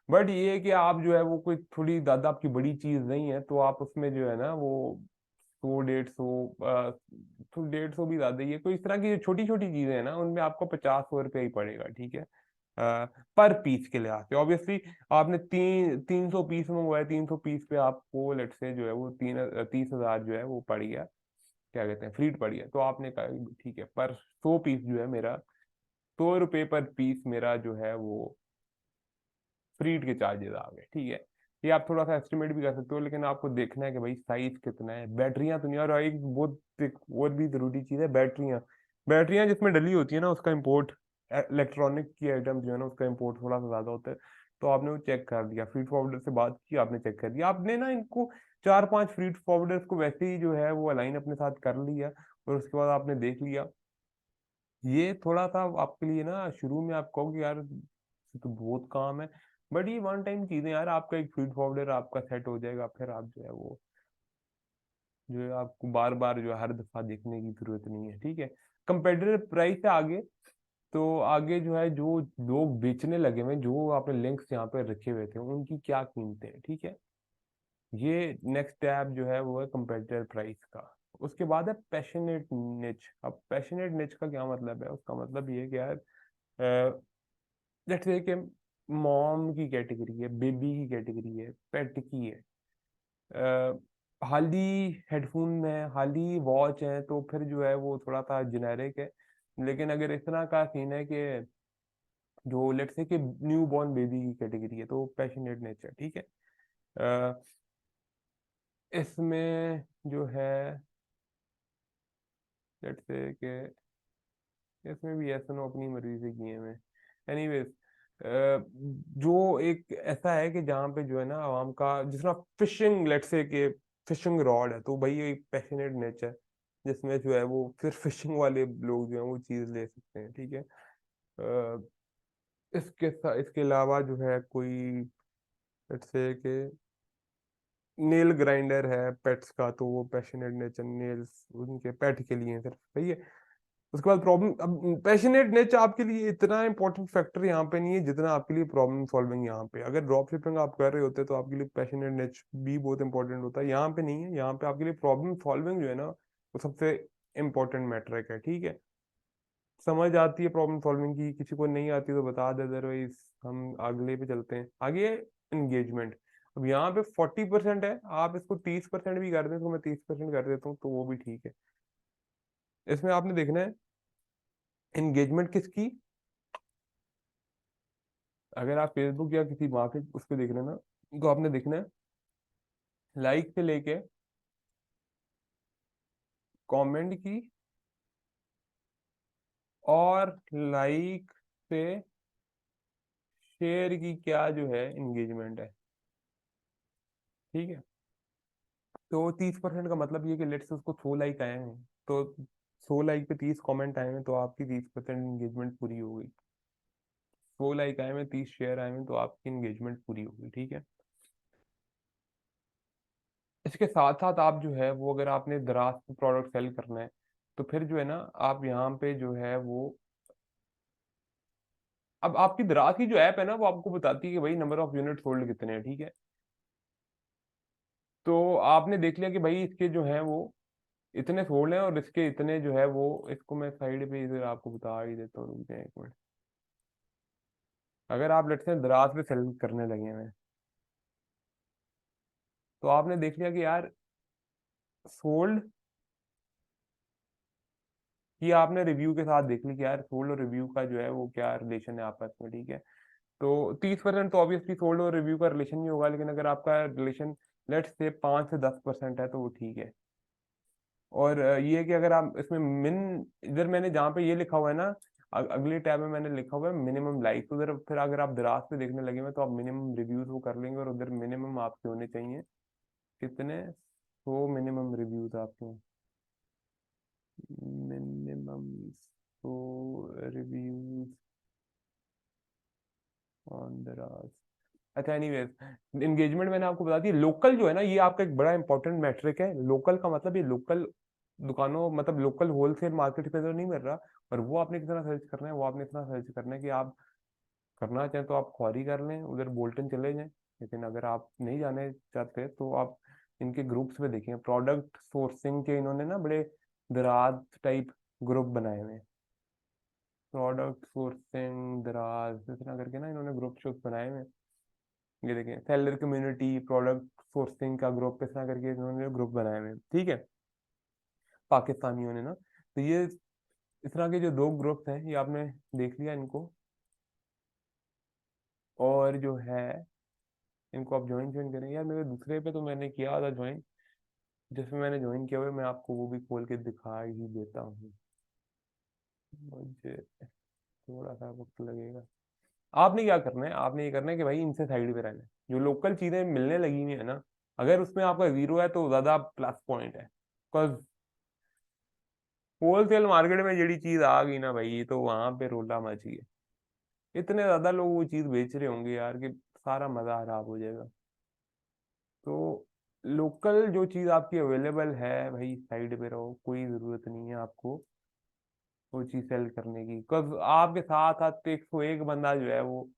बट ये है कि आप जो है वो कोई थोड़ी ज्यादा आपकी बड़ी चीज नहीं है, तो आप उसमें जो है ना वो 100 150 तो 150 भी ज्यादा ही है। कोई इस तरह की छोटी छोटी चीजें हैं ना, उनमें आपको 50 100 रुपया ही पड़ेगा, ठीक है, पर पीस के लिहाज से। ऑब्वियसली आपने 300 पीस मंगवाए, 300 पीस पे आपको लेट से जो है वो 30,000 जो है वो पड़ गया, क्या कहते हैं, फ्रीड पड़ गया। तो आपने कहा ठीक है, पर 100 पीस जो है मेरा, 100 रुपये पर पीस मेरा जो है वो फ्रीड के चार्जेस आ गए, ठीक है। ये आप थोड़ा सा एस्टिमेट भी कर सकते हो, लेकिन आपको देखना है कि भाई साइज कितना है, बैटरियां तो नहीं, और एक बहुत एक और भी जरूरी चीज है बैटरियां। बैटरियां जिसमें डली होती है ना, उसका इम्पोर्ट, इलेक्ट्रॉनिक की आइटम जो है ना उसका इम्पोर्ट थोड़ा सा ज्यादा होता है। तो आपने वो चेक कर दिया, फीड फॉरवर्डर से बात की, आपने चेक कर दिया, आपने ना इनको 4 5 फीड फॉरवर्डर्स को वैसे ही जो है वो अलाइन अपने साथ कर लिया, और उसके बाद आपने देख लिया। ये थोड़ा सा आपके लिए ना शुरू में आप कहोगे यार ये तो बहुत काम है, बट ये वन टाइम चीजें यार, आपका एक फीड फॉरवर्डर आपका सेट हो जाएगा, फिर आप जो है वो जो है आपको बार बार जो है हर दफा देखने की जरूरत नहीं है, ठीक है। कंपेटिटिव प्राइस से आगे, तो आगे जो है जो लोग बेचने लगे हुए हैं, जो आपने लिंक्स यहाँ पे रखे हुए थे उनकी क्या कीमतें हैं, ठीक है। ये नेक्स्ट टैब जो है वो है कंपेटिटिव प्राइस का। उसके बाद है पैशनेट निच। अब पैशनेट निच का क्या मतलब है, उसका मतलब ये है कि यार लेट्स से कि मॉम की कैटेगरी है, बेबी की कैटेगरी है, पेट की है, हाल ही हेडफोन है, हाल ही वॉच है, तो फिर जो है वो थोड़ा सा जेनेरिक है। लेकिन अगर इस तरह का सीन है कि जो लेट्स से कि न्यू बॉर्न बेबी की कैटेगरी है, तो पैशनेट नेचर, ठीक है। अ, इसमें जो है लेट्स से कि इसमें भी ऐसा नो अपनी मर्जी से किए हैं। एनीवेज, जो एक ऐसा है कि जहाँ पे जो है ना आवाम का, जिस तरह फिशिंग, लेट्स से कि फिशिंग रॉड है, तो भाई ये एक पैशनेट नेचर, जिसमें जो है वो फिर फिशिंग वाले लोग जो है वो चीज ले सकते हैं, ठीक है। इसके अलावा जो है कोई लेट्स से कि नेल ग्राइंडर है पेट्स का, तो वो पैशनेट नेचर, नेल्स उनके पेट के लिए सिर्फ, सही है। उसके बाद प्रॉब्लम, अब पैशनेट नेचर आपके लिए इतना इंपॉर्टेंट फैक्टर यहाँ पे नहीं है जितना आपके लिए प्रॉब्लम सॉल्विंग यहाँ पे। अगर ड्रॉप शिपिंग आप कर रहे होते तो आपके लिए पैशनेट नेचर भी बहुत इंपॉर्टेंट होता है, यहाँ पे नहीं है। यहाँ पे आपके लिए प्रॉब्लम सॉल्विंग जो है ना वो सबसे इंपॉर्टेंट मैट्रिक है, ठीक है। समझ आती है प्रॉब्लम सॉल्विंग की, किसी को नहीं आती तो बता दे, अदरवाइज हम अगले पे चलते हैं। आगे एंगेजमेंट। अब यहाँ पे 40% है, आप इसको 30% भी कर दें, तो मैं 30% कर देता हूँ तो वो भी ठीक है। इसमें आपने देखना है एंगेजमेंट किसकी। अगर आप फेसबुक या किसी मार्केट उस पर देख रहे हैं ना, तो आपने देखना है लाइक से लेके कमेंट की, और लाइक से शेयर की क्या जो है एंगेजमेंट है, ठीक है। तो 30% का मतलब ये कि लेट्स से उसको 100 लाइक आए हैं, तो 100 लाइक पे 30 कमेंट आए हैं, तो आपकी 30% एंगेजमेंट पूरी हो गई। 100 लाइक आए हैं, 30 शेयर आए हैं, तो आपकी एंगेजमेंट पूरी हो गई, ठीक है। इसके साथ साथ आप जो है वो, अगर आपने दराज पे प्रोडक्ट सेल करना है, तो फिर जो है ना आप यहाँ पे जो है वो, अब आपकी दराज की जो ऐप है ना वो आपको बताती है कि भाई नंबर ऑफ यूनिट सोल्ड कितने हैं, ठीक है। तो आपने देख लिया कि भाई इसके जो है वो इतने सोल्ड हैं, और इसके इतने जो है वो, इसको मैं साइड पे इधर आपको बता ही देता हूँ, रुक जाए एक मिनट। अगर आप लेट्स से दराज पे सेल करने लगे हैं, तो आपने देख लिया कि यार सोल्ड कि आपने रिव्यू के साथ देख ली कि यार सोल्ड और रिव्यू का जो है वो क्या रिलेशन है आपस में, ठीक है। तो 30% तो ऑब्वियसली सोल्ड और रिव्यू का रिलेशन नहीं होगा, लेकिन अगर आपका रिलेशन लेट्स से 5 से 10% है तो वो ठीक है। और ये है कि अगर आप इसमें इधर मैंने जहाँ पे ये लिखा हुआ है ना, अगले टैब में मैंने लिखा हुआ है मिनिमम लाइक, उधर फिर अगर आप दराज पे देखने लगे में तो आप मिनिमम रिव्यूज वो कर लेंगे, और उधर मिनिमम आपके होने चाहिए कितने, 100 मिनिमम रिव्यूज आपके, मिनिमम 100 रिव्यूज ऑन दराज। अच्छा एनीवेज, एंगेजमेंट मैंने आपको बता दी। लोकल जो है ना, ये आपका एक बड़ा इंपॉर्टेंट मैट्रिक है। लोकल का मतलब ये लोकल दुकानों, मतलब लोकल होलसेल मार्केट पे तो नहीं मिल रहा, पर वो आपने कितना सर्च करना है, वो आपने इतना सर्च करना है कि आप करना चाहें तो आप ख्वारी कर लें, उधर बोल्टन चले जाएं। लेकिन अगर आप नहीं जाने चाहते तो आप इनके ग्रुप्स में देखें, प्रोडक्ट सोर्सिंग के इन्होंने ना बड़े दराज टाइप ग्रुप बनाए हुए हैं। प्रोडक्ट सोर्सिंग दराज इस तरह करके ना इन्होंने ग्रुप शोप बनाए हुए हैं। ये देखें, सेलर कम्युनिटी, प्रोडक्ट सोर्सिंग का ग्रुप, इस तरह करके इन्होंने ग्रुप बनाए हुए हैं, ठीक है, पाकिस्तानियों ने ना। तो ये इस तरह के जो 2 ग्रुप्स हैं ये आपने देख लिया इनको, और जो है इनको आप ज्वाइन ज्वाइन करें। यार मेरे दूसरे पे तो मैंने किया था ज्वाइन, जिसमें मैंने ज्वाइन किया हुआ है, मैं आपको वो भी खोल के दिखा ही देता हूँ, मुझे थोड़ा सा वक्त लगेगा। आपने क्या करना है, आपने ये करना है कि भाई इनसे साइड पे रहना है। जो लोकल चीजें मिलने लगी हुई है ना, अगर उसमें आपका जीरो है तो ज्यादा प्लस पॉइंट है, बिकॉज होलसेल मार्केट में जड़ी चीज आ गई ना भाई, तो वहां पे रोला मच गया। इतने ज्यादा लोग वो चीज बेच रहे होंगे यार कि सारा मजा खराब हो जाएगा। तो लोकल जो चीज आपकी अवेलेबल है भाई, साइड पे रहो, कोई जरूरत नहीं है आपको वो चीज सेल करने की। कब आपके साथ साथ 101 बंदा जो है वो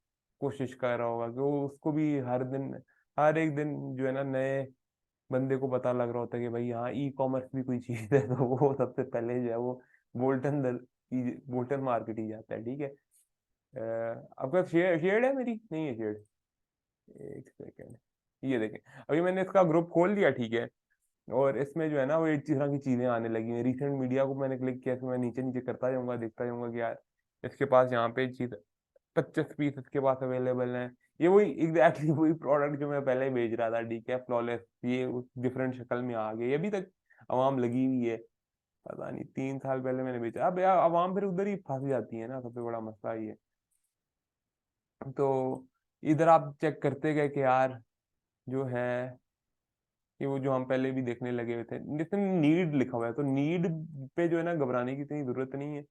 कोशिश कर रहा होगा कि वो, उसको भी हर दिन, हर एक दिन जो है ना नए बंदे को पता लग रहा होता है कि भाई हाँ ई कॉमर्स भी कोई चीज है, तो वो सबसे पहले जो है वो बोल्टन मार्केट ही जाता है, ठीक है। आपका शेड है, मेरी नहीं है शेड, एक सेकेंड, ये देखें, अभी मैंने इसका ग्रुप खोल दिया, ठीक है। और इसमें जो है ना वो एक तरह की चीजें आने लगी हैं। रिसेंट मीडिया को मैंने क्लिक किया, तो मैं नीचे नीचे करता जाऊंगा, देखता जाऊंगा कि यार इसके पास यहाँ पे चीज 25 पीस इसके पास अवेलेबल हैं। ये वही एग्जैक्टली वही प्रोडक्ट जो मैं पहले बेच रहा था, ठीक है, फ्लॉलेस, ये उस डिफरेंट शक्ल में आ गया, ये अभी तक आवाम लगी हुई है। पता नहीं 3 साल पहले मैंने बेचा। अब यार आवाम फिर उधर ही फंस जाती है ना, सबसे बड़ा मसला ये। तो इधर आप चेक करते गए कि यार जो है कि वो जो हम पहले भी देखने लगे हुए थे, जिसमें नीड लिखा हुआ है, तो नीड पे जो है ना घबराने की इतनी जरूरत नहीं है।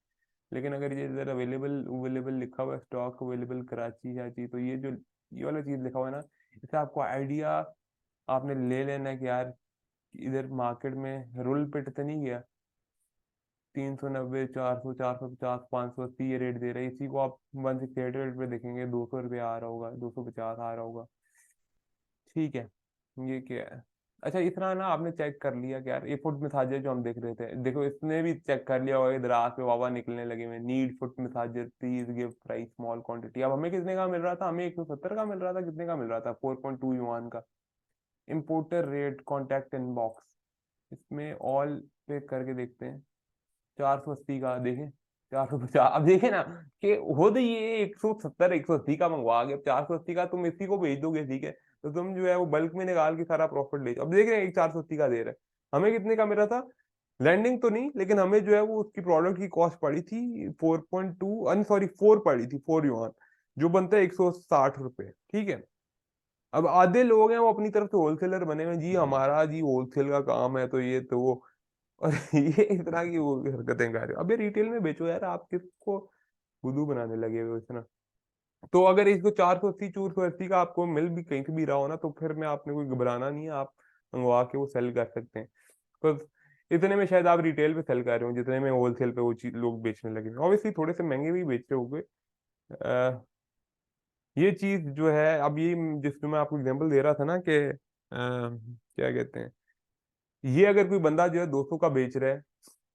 लेकिन अगर ये इधर अवेलेबल अवेलेबल लिखा हुआ है, स्टॉक अवेलेबल कराची शाची, तो ये जो ये वाला चीज लिखा हुआ है ना, इससे आपको आइडिया आपने ले लेना है कि यार इधर मार्केट में रुल पिट तो नहीं गया। 390, 400, 450, 580 ये रेट दे रहे हैं, इसी को आप 168 पे देखेंगे 200 रुपये आ रहा होगा, 250 आ रहा होगा, ठीक है। ये क्या है, अच्छा इतना ना आपने चेक कर लिया कि यार ये फुट मसाजर जो हम देख रहे थे, देखो इसने भी चेक कर लिया होगा, दराज पे वावा निकलने लगे हुए, need foot massager please give price small quantity. अब हमें कितने का मिल रहा था, हमें 170 का मिल रहा था, कितने का मिल रहा था, 4.2 युआन का। इम्पोर्टर रेट कॉन्टैक्ट इनबॉक्स, इसमें ऑल पे करके देखते हैं, 480 का देखें, 450। अब देखे ना कि हो तो ये 170 180 का मंगवा के, अब 480 का तुम इसी को भेज दोगे, ठीक है, तो तुम जो है वो बल्क में निकाल के सारा प्रॉफिट ले जाओ। अब देख रहे हैं एक 480 का दे रहा है, हमें कितने का मिल रहा था, लैंडिंग तो नहीं, लेकिन हमें जो है वो उसकी प्रोडक्ट की कॉस्ट पड़ी थी 4.2, सॉरी 4 पड़ी थी, 4 युआन, जो बनता है 160 रुपए, ठीक है। अब आधे लोग हैं वो अपनी तरफ से होलसेलर बने हुए हैं, जी हमारा जी होलसेल का काम है, तो ये तो वो, और ये इस तरह की वो हरकतें कर रहे हो। अब ये रिटेल में बेचो यार, आप किसको बुद्धू बनाने लगे हो इतना। तो अगर इसको 480 480 का आपको मिल भी कहीं से भी रहा हो ना, तो फिर में आपने कोई घबराना नहीं है, आप मंगवा के वो सेल कर सकते हैं। तो इतने में शायद आप रिटेल पे सेल कर रहे हो जितने में होलसेल पे वो चीज लोग बेचने लगे, ऑब्वियसली थोड़े से महंगे भी बेच रहे होंगे। ये चीज जो है, अब ये जिसमें मैं आपको एग्जांपल दे रहा था ना कि क्या कहते हैं, ये अगर कोई बंदा जो है 200 का बेच रहा है,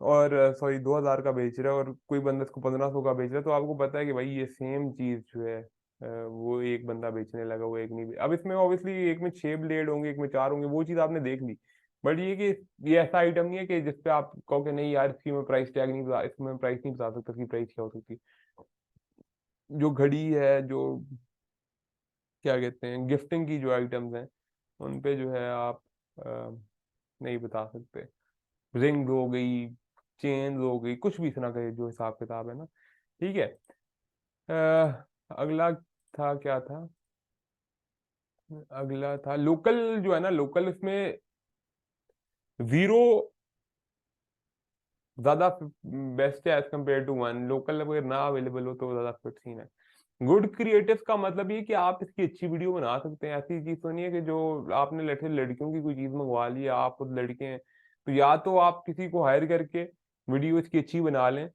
और सॉरी 2000 का बेच रहा है, और कोई बंदा इसको 1500 का बेच रहा है, तो आपको पता है कि भाई ये सेम चीज जो है वो एक बंदा बेचने लगा, वो एक नहीं अब इसमें ऑब्वियसली एक में 6 ब्लेड होंगे, एक में 4 होंगे, वो चीज आपने देख ली। बट ये कि ये ऐसा आइटम नहीं है कि जिसपे आप कहो कि नहीं यार इसकी मैं प्राइस टैग नहीं बता, इसमें प्राइस नहीं बता सकता, इसकी प्राइस क्या हो सकती है। जो घड़ी है, जो क्या कहते हैं गिफ्टिंग की जो आइटम्स हैं, उन पे जो है आप नहीं बता सकते। रिंग हो गई, चेन हो गई, कुछ भी इस तरह का जो हिसाब किताब है ना, ठीक है। अगला था क्या था, अगला था लोकल जो है ना, लोकल इसमें जीरो ज्यादा बेस्ट है as compared to one. Local अगर ना अवेलेबल हो तो ज्यादा फिट सीन है। गुड क्रिएटिव का मतलब ये कि आप इसकी अच्छी वीडियो बना सकते हैं। ऐसी चीज तो नहीं है कि जो आपने लड़कियों की कोई चीज मंगवा ली, आप खुद लड़के हैं, तो या तो आप किसी को हायर करके वीडियो इसकी अच्छी बना लें,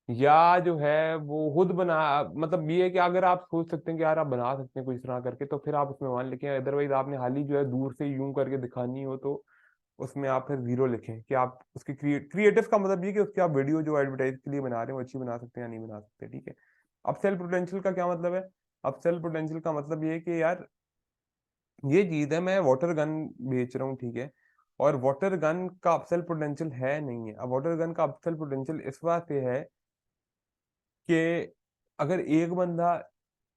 या जो है वो खुद बना, मतलब ये है कि अगर आप सोच सकते हैं कि यार आप बना सकते हैं कुछ इस तरह करके, तो फिर आप उसमें वन लिखें। अदरवाइज आपने हाल ही जो है दूर से यूं करके दिखानी हो तो उसमें आप फिर जीरो लिखें कि आप उसकी क्रिएटिव का मतलब ये कि उसकी आप वीडियो जो एडवर्टाइज के लिए बना रहे हो अच्छी बना सकते हैं या नहीं बना सकते, ठीक है। अब सेल पोटेंशियल का क्या मतलब है? अब सेल पोटेंशियल का मतलब ये है कि यार ये चीज है, मैं वाटर गन बेच रहा हूँ, ठीक है, और वाटर गन का अपसेल पोटेंशियल है नहीं है। अब वाटर गन का अपसेल पोटेंशियल इस बात से है कि अगर एक बंदा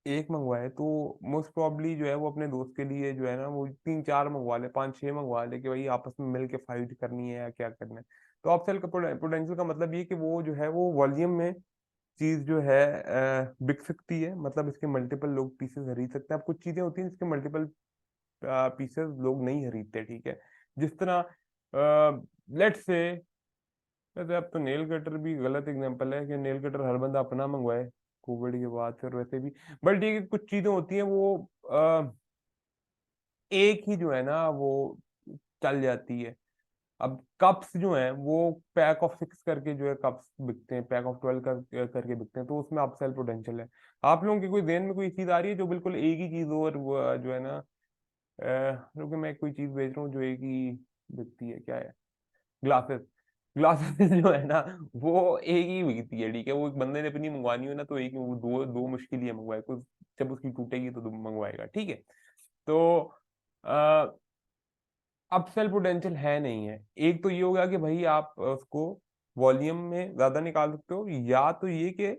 एक मंगवाए तो मोस्ट प्रोबेबली जो है वो अपने दोस्त के लिए जो है ना वो 3 4 मंगवा ले, 5 6 मंगवा ले कि भाई आपस में मिल के फाइट करनी है या क्या करना है। तो अपसेल का पोटेंशियल का मतलब ये कि वो जो है वो वॉल्यूम में चीज जो है बिक सकती है, मतलब इसके मल्टीपल लोग पीसेस खरीद सकते हैं। अब कुछ चीजें होती हैं जिसके मल्टीपल पीसेस लोग नहीं खरीदते, ठीक है। जिस तरह लेट्स से, वैसे अब तो नेल कटर भी गलत एग्जांपल है कि नेल कटर हर बंदा अपना मंगवाए कोविड के बाद, फिर वैसे भी। बट ये कुछ चीजें होती हैं वो एक ही जो है ना वो चल जाती है। अब कप्स जो हैं वो पैक ऑफ 6 करके जो है कप्स बिकते हैं, पैक ऑफ 12 करके बिकते हैं, तो उसमें अपसेल पोटेंशियल है। आप लोगों के कोई ध्यान में कोई चीज आ रही है जो बिल्कुल एक ही चीज हो और वो जो है ना क्योंकि मैं कोई चीज बेच रहा हूँ जो एक ही बिकती है, क्या है, ग्लासेस। ग्लासेस जो है ना वो एक ही बिकती है, ठीक है। वो एक बंदे ने अपनी मंगवानी हो ना तो एक वो दो दो मुश्किल ही है मंगवाए, कुछ जब उसकी टूटेगी तो मंगवाएगा, ठीक है। तो अपसेल पोटेंशियल है नहीं है। एक तो ये हो गया कि भाई आप उसको वॉल्यूम में ज्यादा निकाल सकते हो, या तो ये कि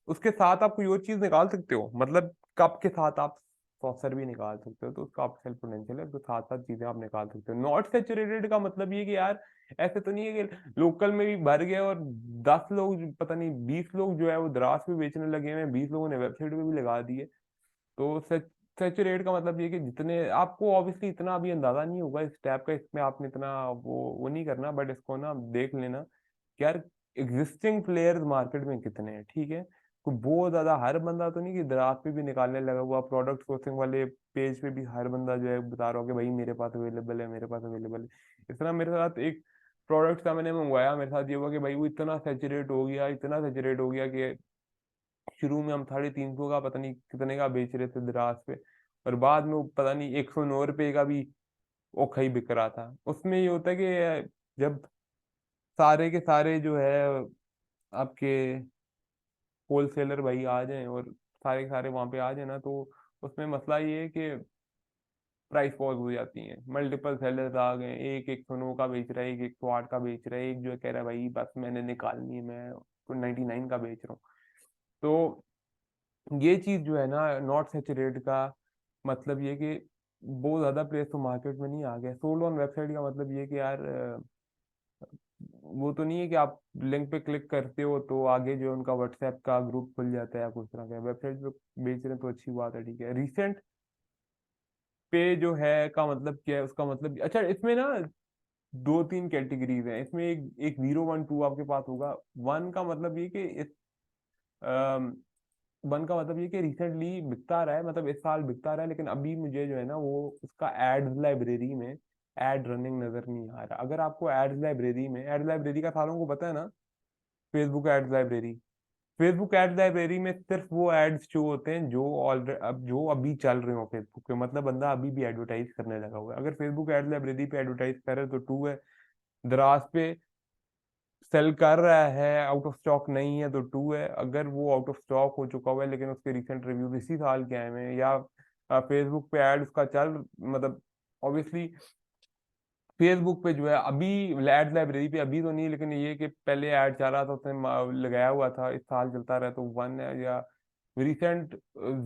उसके साथ आप कोई और चीज निकाल सकते हो, मतलब कप के साथ आप सॉसर भी निकाल सकते हो, तो उसका अपसेल पोटेंशियल है, तो साथ साथ चीजें आप निकाल सकते हो। नॉट सेचुरेटेड का मतलब ये कि यार ऐसे तो नहीं है कि लोकल में भी भर गया और 10 लोग पता नहीं 20 लोग जो है वो द्रास पे बेचने लगे हुए हैं, 20 लोगों ने वेबसाइट पे भी लगा दिए। तो सैचुरेट का मतलब ये कि जितने आपको ऑब्वियसली इतना अभी अंदाजा नहीं होगा इस टैब का, इसमें आपने इतना वो नहीं करना, बट इसको ना देख लेना कि यार एग्जिस्टिंग प्लेयर्स मार्केट में कितने हैं, ठीक है। तो बहुत ज्यादा हर बंदा तो नहीं कि दराज पे भी निकालने लगा हुआ, प्रोडक्ट सोर्सिंग वाले पेज पे भी हर बंदा जो है बता रहा हो कि भाई मेरे पास अवेलेबल है, मेरे पास अवेलेबल है। इस तरह मेरे साथ एक प्रोडक्ट था मैंने मंगवाया, मेरे साथ ये हुआ कि भाई वो इतना सैचुरेट हो गया, इतना सैचुरेट हो गया कि शुरू में हम 350 का पता नहीं कितने का बेच रहे थे दराज पे, और बाद में वो पता नहीं 109 रुपए का भी ओखा ही बिक रहा था। उसमें ये होता है कि जब सारे के सारे जो है आपके होलसेलर भाई आ जाएं और सारे के सारे वहां पे आ जाए ना, तो उसमें मसला ये है कि प्राइस वॉर हो जाती है। मल्टीपल सेलर्स आ गए, एक 109 का बेच रहा है, एक 108 का बेच रहा है, एक जो है कह रहा है भाई बस मैंने निकालनी है, मैं 99 का बेच रहा हूँ। तो ये चीज जो है ना नॉट सैचुरेट का मतलब ये कि बहुत ज्यादा प्लेस तो मार्केट में नहीं आ गया। सोल्ड ऑन वेबसाइट का मतलब ये कि यार वो तो नहीं है कि आप लिंक पे क्लिक करते हो तो आगे जो है उनका व्हाट्सएप का ग्रुप खुल जाता है या कुछ तरह का। वेबसाइट पे बेच रहे हैं तो अच्छी बात है, ठीक है। रिसेंट पे जो है का मतलब क्या है, उसका मतलब अच्छा इसमें ना 2 3 कैटेगरीज हैं इसमें। एक एक 0 1 2 आपके पास होगा। वन का मतलब ये कि वन का मतलब ये कि रिसेंटली बिकता रहा है, मतलब इस साल बिकता रहा है, लेकिन अभी मुझे जो है ना वो उसका एड्स लाइब्रेरी में एड रनिंग नजर नहीं आ रहा। अगर आपको एड्स लाइब्रेरी में, एड लाइब्रेरी का सारों को पता है ना, Facebook ads library. Facebook ads library में सिर्फ वो एड्स शो होते हैं जो ऑलरेडी अब जो अभी चल रहे हो फेसबुक पे, मतलब बंदा अभी भी एडवर्टाइज करने लगा हुआ है। अगर फेसबुक एड्स लाइब्रेरी पे एडवर्टाइज करे तो टू है, दराज पे सेल कर रहा है आउट ऑफ स्टॉक नहीं है तो टू है, अगर वो आउट ऑफ स्टॉक हो चुका हुआ है लेकिन उसके रिसेंट रिव्यूज इसी साल के आए हुए हैं, या फेसबुक पे ऐड उसका चल मतलब ऑब्वियसली फेसबुक पे जो है अभी एड लाइब्रेरी पे अभी तो नहीं, लेकिन ये कि पहले ऐड चल रहा था उसने लगाया हुआ था, इस साल चलता रहा तो 1 है या रिसेंट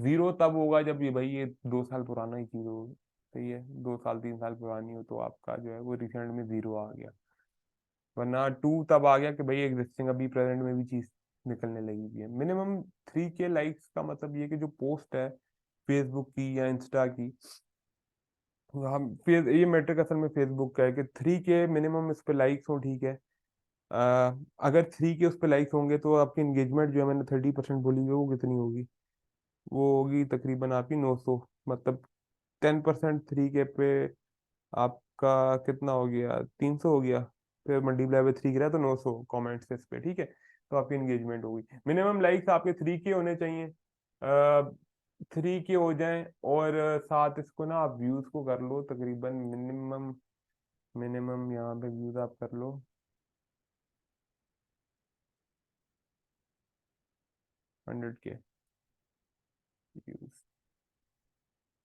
0 तब होगा जब ये भाई ये 2 साल पुराना ही चीज होगी। सही है, 2 साल 3 साल पुरानी हो तो आपका जो है वो रिसेंट में 0 आ गया, वरना 2 तब आ गया कि भाई एग्जिस्टिंग अभी प्रेजेंट में भी चीज निकलने लगी हुई है। मिनिमम 3K लाइक्स का मतलब ये कि जो पोस्ट है फेसबुक की या इंस्टा की, हम फेस ये मैट्रिक असल में फेसबुक का है कि 3K मिनिमम इस पे लाइक्स हो, ठीक है। अगर 3K उस पे लाइक्स होंगे तो आपकी एंगेजमेंट जो है मैंने 30% बोली है वो कितनी होगी, वो होगी तकरीबन आपकी 900, मतलब 10% 3K पे आपका कितना हो गया, 300 हो गया, फिर मल्टीप्लाई बाय 3 गिरा तो 900 कमेंट्स इस पे, ठीक है। तो आपकी एंगेजमेंट होगी, मिनिमम लाइक्स आपके 3K होने चाहिए, 3K हो जाएं, और साथ इसको ना आप व्यूज को कर लो तकरीबन मिनिमम, मिनिमम यहाँ पे व्यूज आप कर लो 100K व्यूज।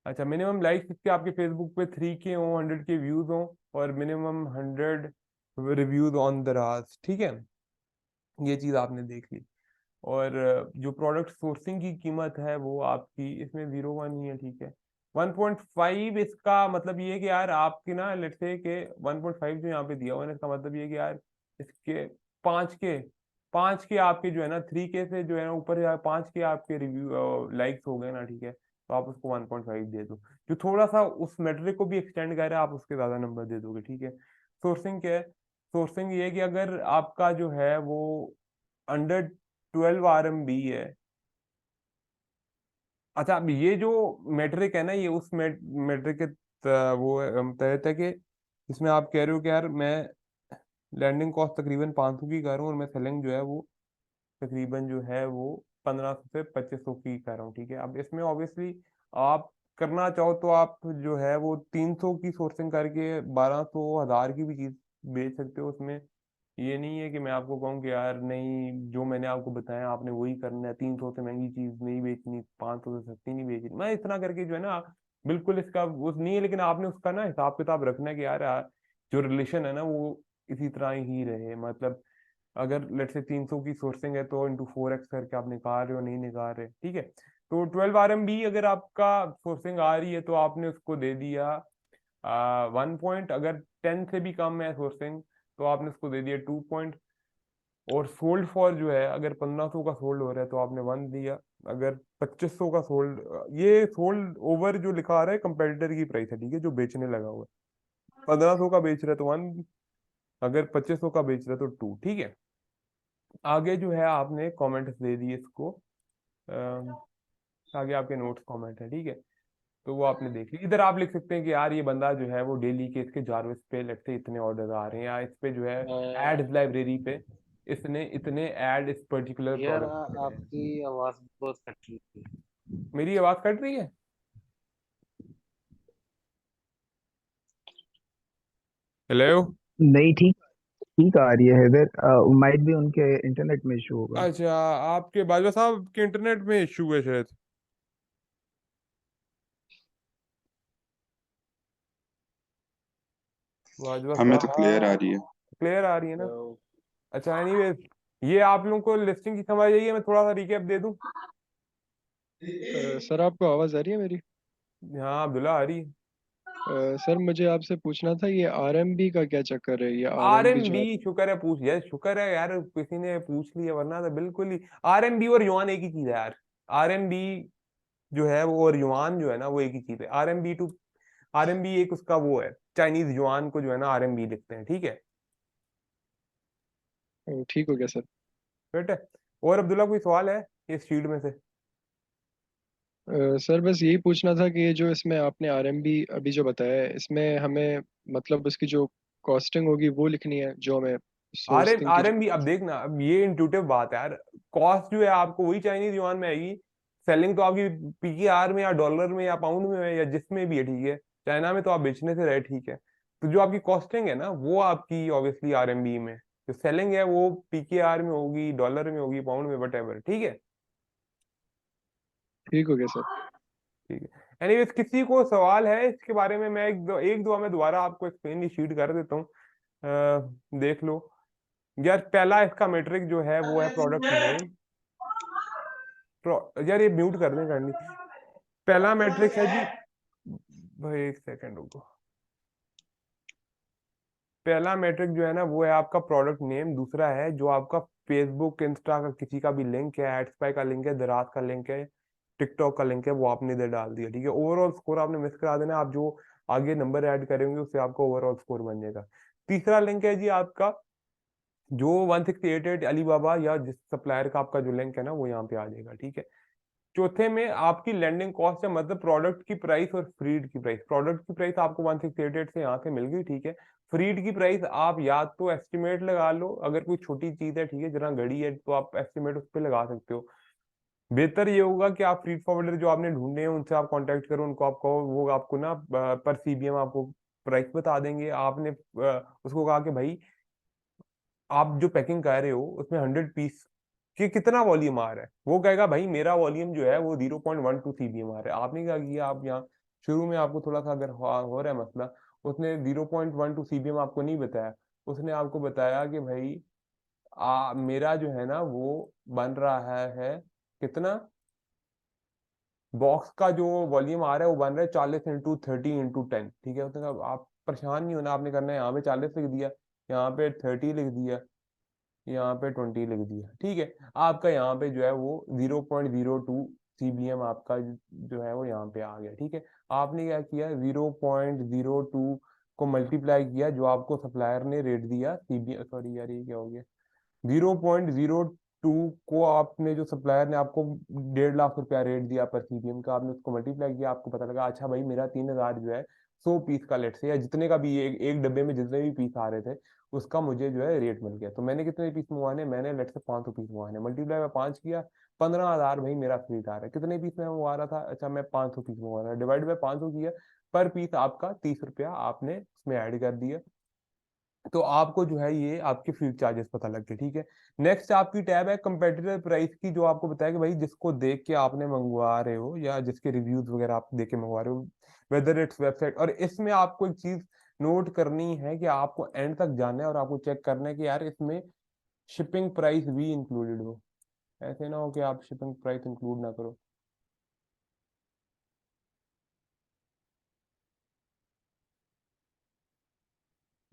अच्छा, मिनिमम लाइक्स इसके आपके फेसबुक पे 3K हो, 100K व्यूज हो, और मिनिमम 100 रिव्यूज ऑन दराज, ठीक है। ये चीज आपने देख ली। और जो प्रोडक्ट सोर्सिंग की कीमत है वो आपकी इसमें 0.1 ही है, ठीक है। 1.5 इसका मतलब ये है कि यार आपकी ना लेट्स से के 1.5 जो यहाँ पे दिया हुआ है ना, इसका मतलब ये है कि यार इसके 5K, 5K आपके जो है ना 3K से जो है ना ऊपर 5K आपके रिव्यू लाइक्स हो गए ना, ठीक है, तो आप उसको 1.5 दे दो। जो थोड़ा सा उस मेट्रिक को भी एक्सटेंड कर रहा है आप उसके ज्यादा नंबर दे दोगे, ठीक है। सोर्सिंग क्या है, सोर्सिंग ये है कि अगर आपका जो है वो अंडर 12 RMB है। अच्छा, अब ये जो मेट्रिक है ना, ये उस मेट्रिक के तहत है कि इसमें आप कह रहे हो कि यार मैं लैंडिंग कॉस्ट तकरीबन 500 की कर रहा हूँ और मैं सेलिंग जो है वो तकरीबन जो है वो 1500 से 2500 की कर रहा हूँ, ठीक है। अब इसमें ऑब्वियसली आप करना चाहो तो आप जो है वो 300 की सोर्सिंग करके 1200 1000 की भी चीज बेच सकते हो उसमें। ये नहीं है कि मैं आपको कहूँ कि यार नहीं, जो मैंने आपको बताया आपने वही करना है, 300 से महंगी चीज नहीं बेचनी, 500 से सस्ती नहीं बेचनी, मैं इतना करके जो है ना बिल्कुल इसका वो नहीं है, लेकिन आपने उसका ना हिसाब किताब रखना है कि यार जो रिलेशन है ना वो इसी तरह ही रहे, मतलब अगर लेट से 300 की सोर्सिंग है तो इंटू 4x करके आप निकाल रहे हो, नहीं निकाल रहे, ठीक है। तो 12 RMB अगर आपका सोर्सिंग आ रही है तो आपने उसको दे दिया 1 पॉइंट, अगर 10 से भी कम है सोर्सिंग तो आपने उसको दे दिया 2 पॉइंट, और सोल्ड फॉर जो है अगर 1500 का सोल्ड हो रहा है तो आपने 1 दिया, अगर 2500 का सोल्ड, ये सोल्ड ओवर जो लिखा आ रहा है कंपेटिटर की प्राइस है, ठीक है, जो बेचने लगा हुआ है। 1500 का बेच रहा है तो 1, अगर 2500 का बेच रहा है तो 2, ठीक है। आगे जो है आपने कमेंट्स दे दिए इसको, अम, आगे आपके नोट्स कमेंट है, ठीक है। तो वो आपने देख ली, इधर आप लिख सकते हैं कि यार ये बंदा जो है वो डेली के इसके जारविस पे लेट से इतने ऑर्डर आ रहे हैं, या इस पे जो है एड्स लाइब्रेरी पे इसने इतने ऐड इस पर्टिकुलर यार प्रोडक्ट पे है। आपकी आवाज बहुत कट रही है। मेरी आवाज कट रही है? हेलो। नहीं, ठीक ठीक आ रही है इधर। माइट भी उनके इंटरनेट में इशू होगा। अच्छा, आपके बाजवा साहब के इंटरनेट में इशू है शायद। बाजवा हमें तो क्लियर आ साहब रही है। क्लियर आ रही है ना? अच्छा, एनीवे ये आप लोगों को लिस्टिंग की समझ आई है, मैं थोड़ा सा रिकैप दे दूं। सर आपको आवाज़ आ रही है मेरी? हाँ अब्दुल्ला आ रही है। सर मुझे आपसे पूछना था, ये आरएमबी का क्या चक्कर है? ये आर आरएमबी एम जो बी आप शुक्र है पूछ यार, शुक्र है यार किसी ने पूछ लिया, वरना तो बिल्कुल ही RMB और युआन एक ही चीज है यार। RMB जो है वो और युआन जो है ना वो एक ही चीज है। RMB एक उसका वो है, चाइनीज युआन को जो है ना RMB लिखते हैं, ठीक है। ठीक हो गया सर। बेटे, और अब्दुल्ला कोई सवाल है इस शीट में से? सर बस यही पूछना था कि ये जो इसमें आपने आरएमबी अभी जो बताया है, इसमें हमें मतलब उसकी जो कॉस्टिंग होगी वो लिखनी है, जो हमें सोर्सिंग की जो। RMB अब देखना, अब ये इंट्यूटिव बात है यार, कॉस्ट जो है आपको वही चाइनीज युआन में आएगी, सेलिंग तो आपकी PKR में या डॉलर में या पाउंड में है या जिसमें भी है, ठीक है। चाइना में तो आप बेचने से रहे, ठीक है। तो जो आपकी कॉस्टिंग है ना वो आपकी ऑब्वियसली RMB में, जो सेलिंग है वो PKR में होगी, डॉलर में होगी, पाउंड में, वट एवर, ठीक है। ठीक हो गया सर। ठीक है। एनीवेज किसी को सवाल है इसके बारे में, मैं एक दो में दोबारा आपको एक्सप्लेन शीट कर देता हूँ, देख लो यार। पहला इसका मैट्रिक जो है वो है प्रोडक्ट नेम। यार ये म्यूट कर दें करनी। पहला मैट्रिक है जी, भाई एक सेकंड रुको। पहला मैट्रिक जो है ना वो है आपका प्रोडक्ट नेम। दूसरा है जो आपका फेसबुक इंस्टा का किसी का भी लिंक है, एडस्पाई का लिंक है, दराज का लिंक है, टिकटॉक का लिंक है, वो आपने इधर डाल दिया, ठीक है। ओवरऑल स्कोर आपने मिस करा देना, आप जो आगे नंबर ऐड करेंगे उससे आपका ओवरऑल स्कोर बन जाएगा। तीसरा लिंक है जी आपका जो 1688 अलीबाबा या जिस सप्लायर का आपका जो लिंक है ना वो यहाँ पे आ जाएगा, ठीक है। चौथे में आपकी लैंडिंग कॉस्ट है, मतलब प्रोडक्ट की प्राइस और फ्रीड की प्राइस। प्रोडक्ट की प्राइस आपको 1688 से यहाँ से मिल गई, ठीक है। फ्रीड की प्राइस आप या तो एस्टिमेट लगा लो, अगर कोई छोटी चीज है, ठीक है, जरा घड़ी है तो आप एस्टिमेट उस पर लगा सकते हो। बेहतर ये होगा कि आप फ्रीड फॉरवर्डर जो आपने ढूंढे हैं उनसे आप कांटेक्ट करो, उनको आप कहो, वो आपको ना पर सीबीएम आपको प्राइस बता देंगे। आपने उसको कहा कि भाई आप जो पैकिंग कर रहे हो उसमें 100 पीस कि कितना वॉल्यूम आ रहा है, वो कहेगा भाई मेरा वॉल्यूम जो है वो 0.12 सीबीएम आ रहा है। आपने क्या किया, आप यहाँ शुरू में आपको थोड़ा सा अगर हो रहा है मसला, उसने 0.12 सीबीएम आपको नहीं बताया, उसने आपको बताया कि भाई मेरा जो है ना वो बन रहा है कितना, बॉक्स का जो वॉल्यूम आ रहा है वो बन रहा है 40 × 30 × 10, ठीक है। उसने कहा आप परेशान नहीं होना, आपने करना है यहाँ पे 40 लिख दिया, यहाँ पे 30 लिख दिया, यहाँ पे 20 लिख दिया, ठीक है। आपका यहाँ पे जो है वो 0.02 सीबीएम आपका जो है वो यहाँ पे आ गया, ठीक है। आपने क्या किया, 0.02 को मल्टीप्लाई किया जो आपको सप्लायर ने रेट दिया सीबीएम, सॉरी यार ये क्या हो गया, 0.02 को आपने जो सप्लायर ने आपको 1.5 लाख रुपया रेट दिया पर सीबीएम का, आपने उसको मल्टीप्लाई किया, आपको पता लगा अच्छा भाई मेरा 3000 जो है 100 पीस का लेट से या जितने का भी एक डब्बे में जितने भी पीस आ रहे थे उसका मुझे जो है रेट मिल गया। तो मैंने कितने पीस मंगवाने, मैंने लेट से 500 पीस मंगवाने, मल्टीप्लाई में 5 किया, 15,000 भाई मेरा खरीद आ रहा है। कितने पीस में मंगवा रहा था, अच्छा मैं 500 पीस मंगवा रहा था, डिवाइड बाय 500 किया, पर पीस आपका 30 रुपया आपने उसमें ऐड कर दिया। तो आपको जो है ये आपके फीड चार्जेस पता लग गए, ठीक है। नेक्स्ट आपकी टैब है कंपेटिटर प्राइस की, जो आपको बताया कि भाई जिसको देख के आपने मंगवा रहे हो या जिसके रिव्यूज वगैरह आप देख के मंगवा रहे हो, वेदर इट्स वेबसाइट। और इसमें आपको एक चीज नोट करनी है कि आपको एंड तक जाना है और आपको चेक करना है कि यार इसमें शिपिंग प्राइस भी इंक्लूडेड हो। ऐसे ना हो कि आप शिपिंग प्राइस इंक्लूड ना करो।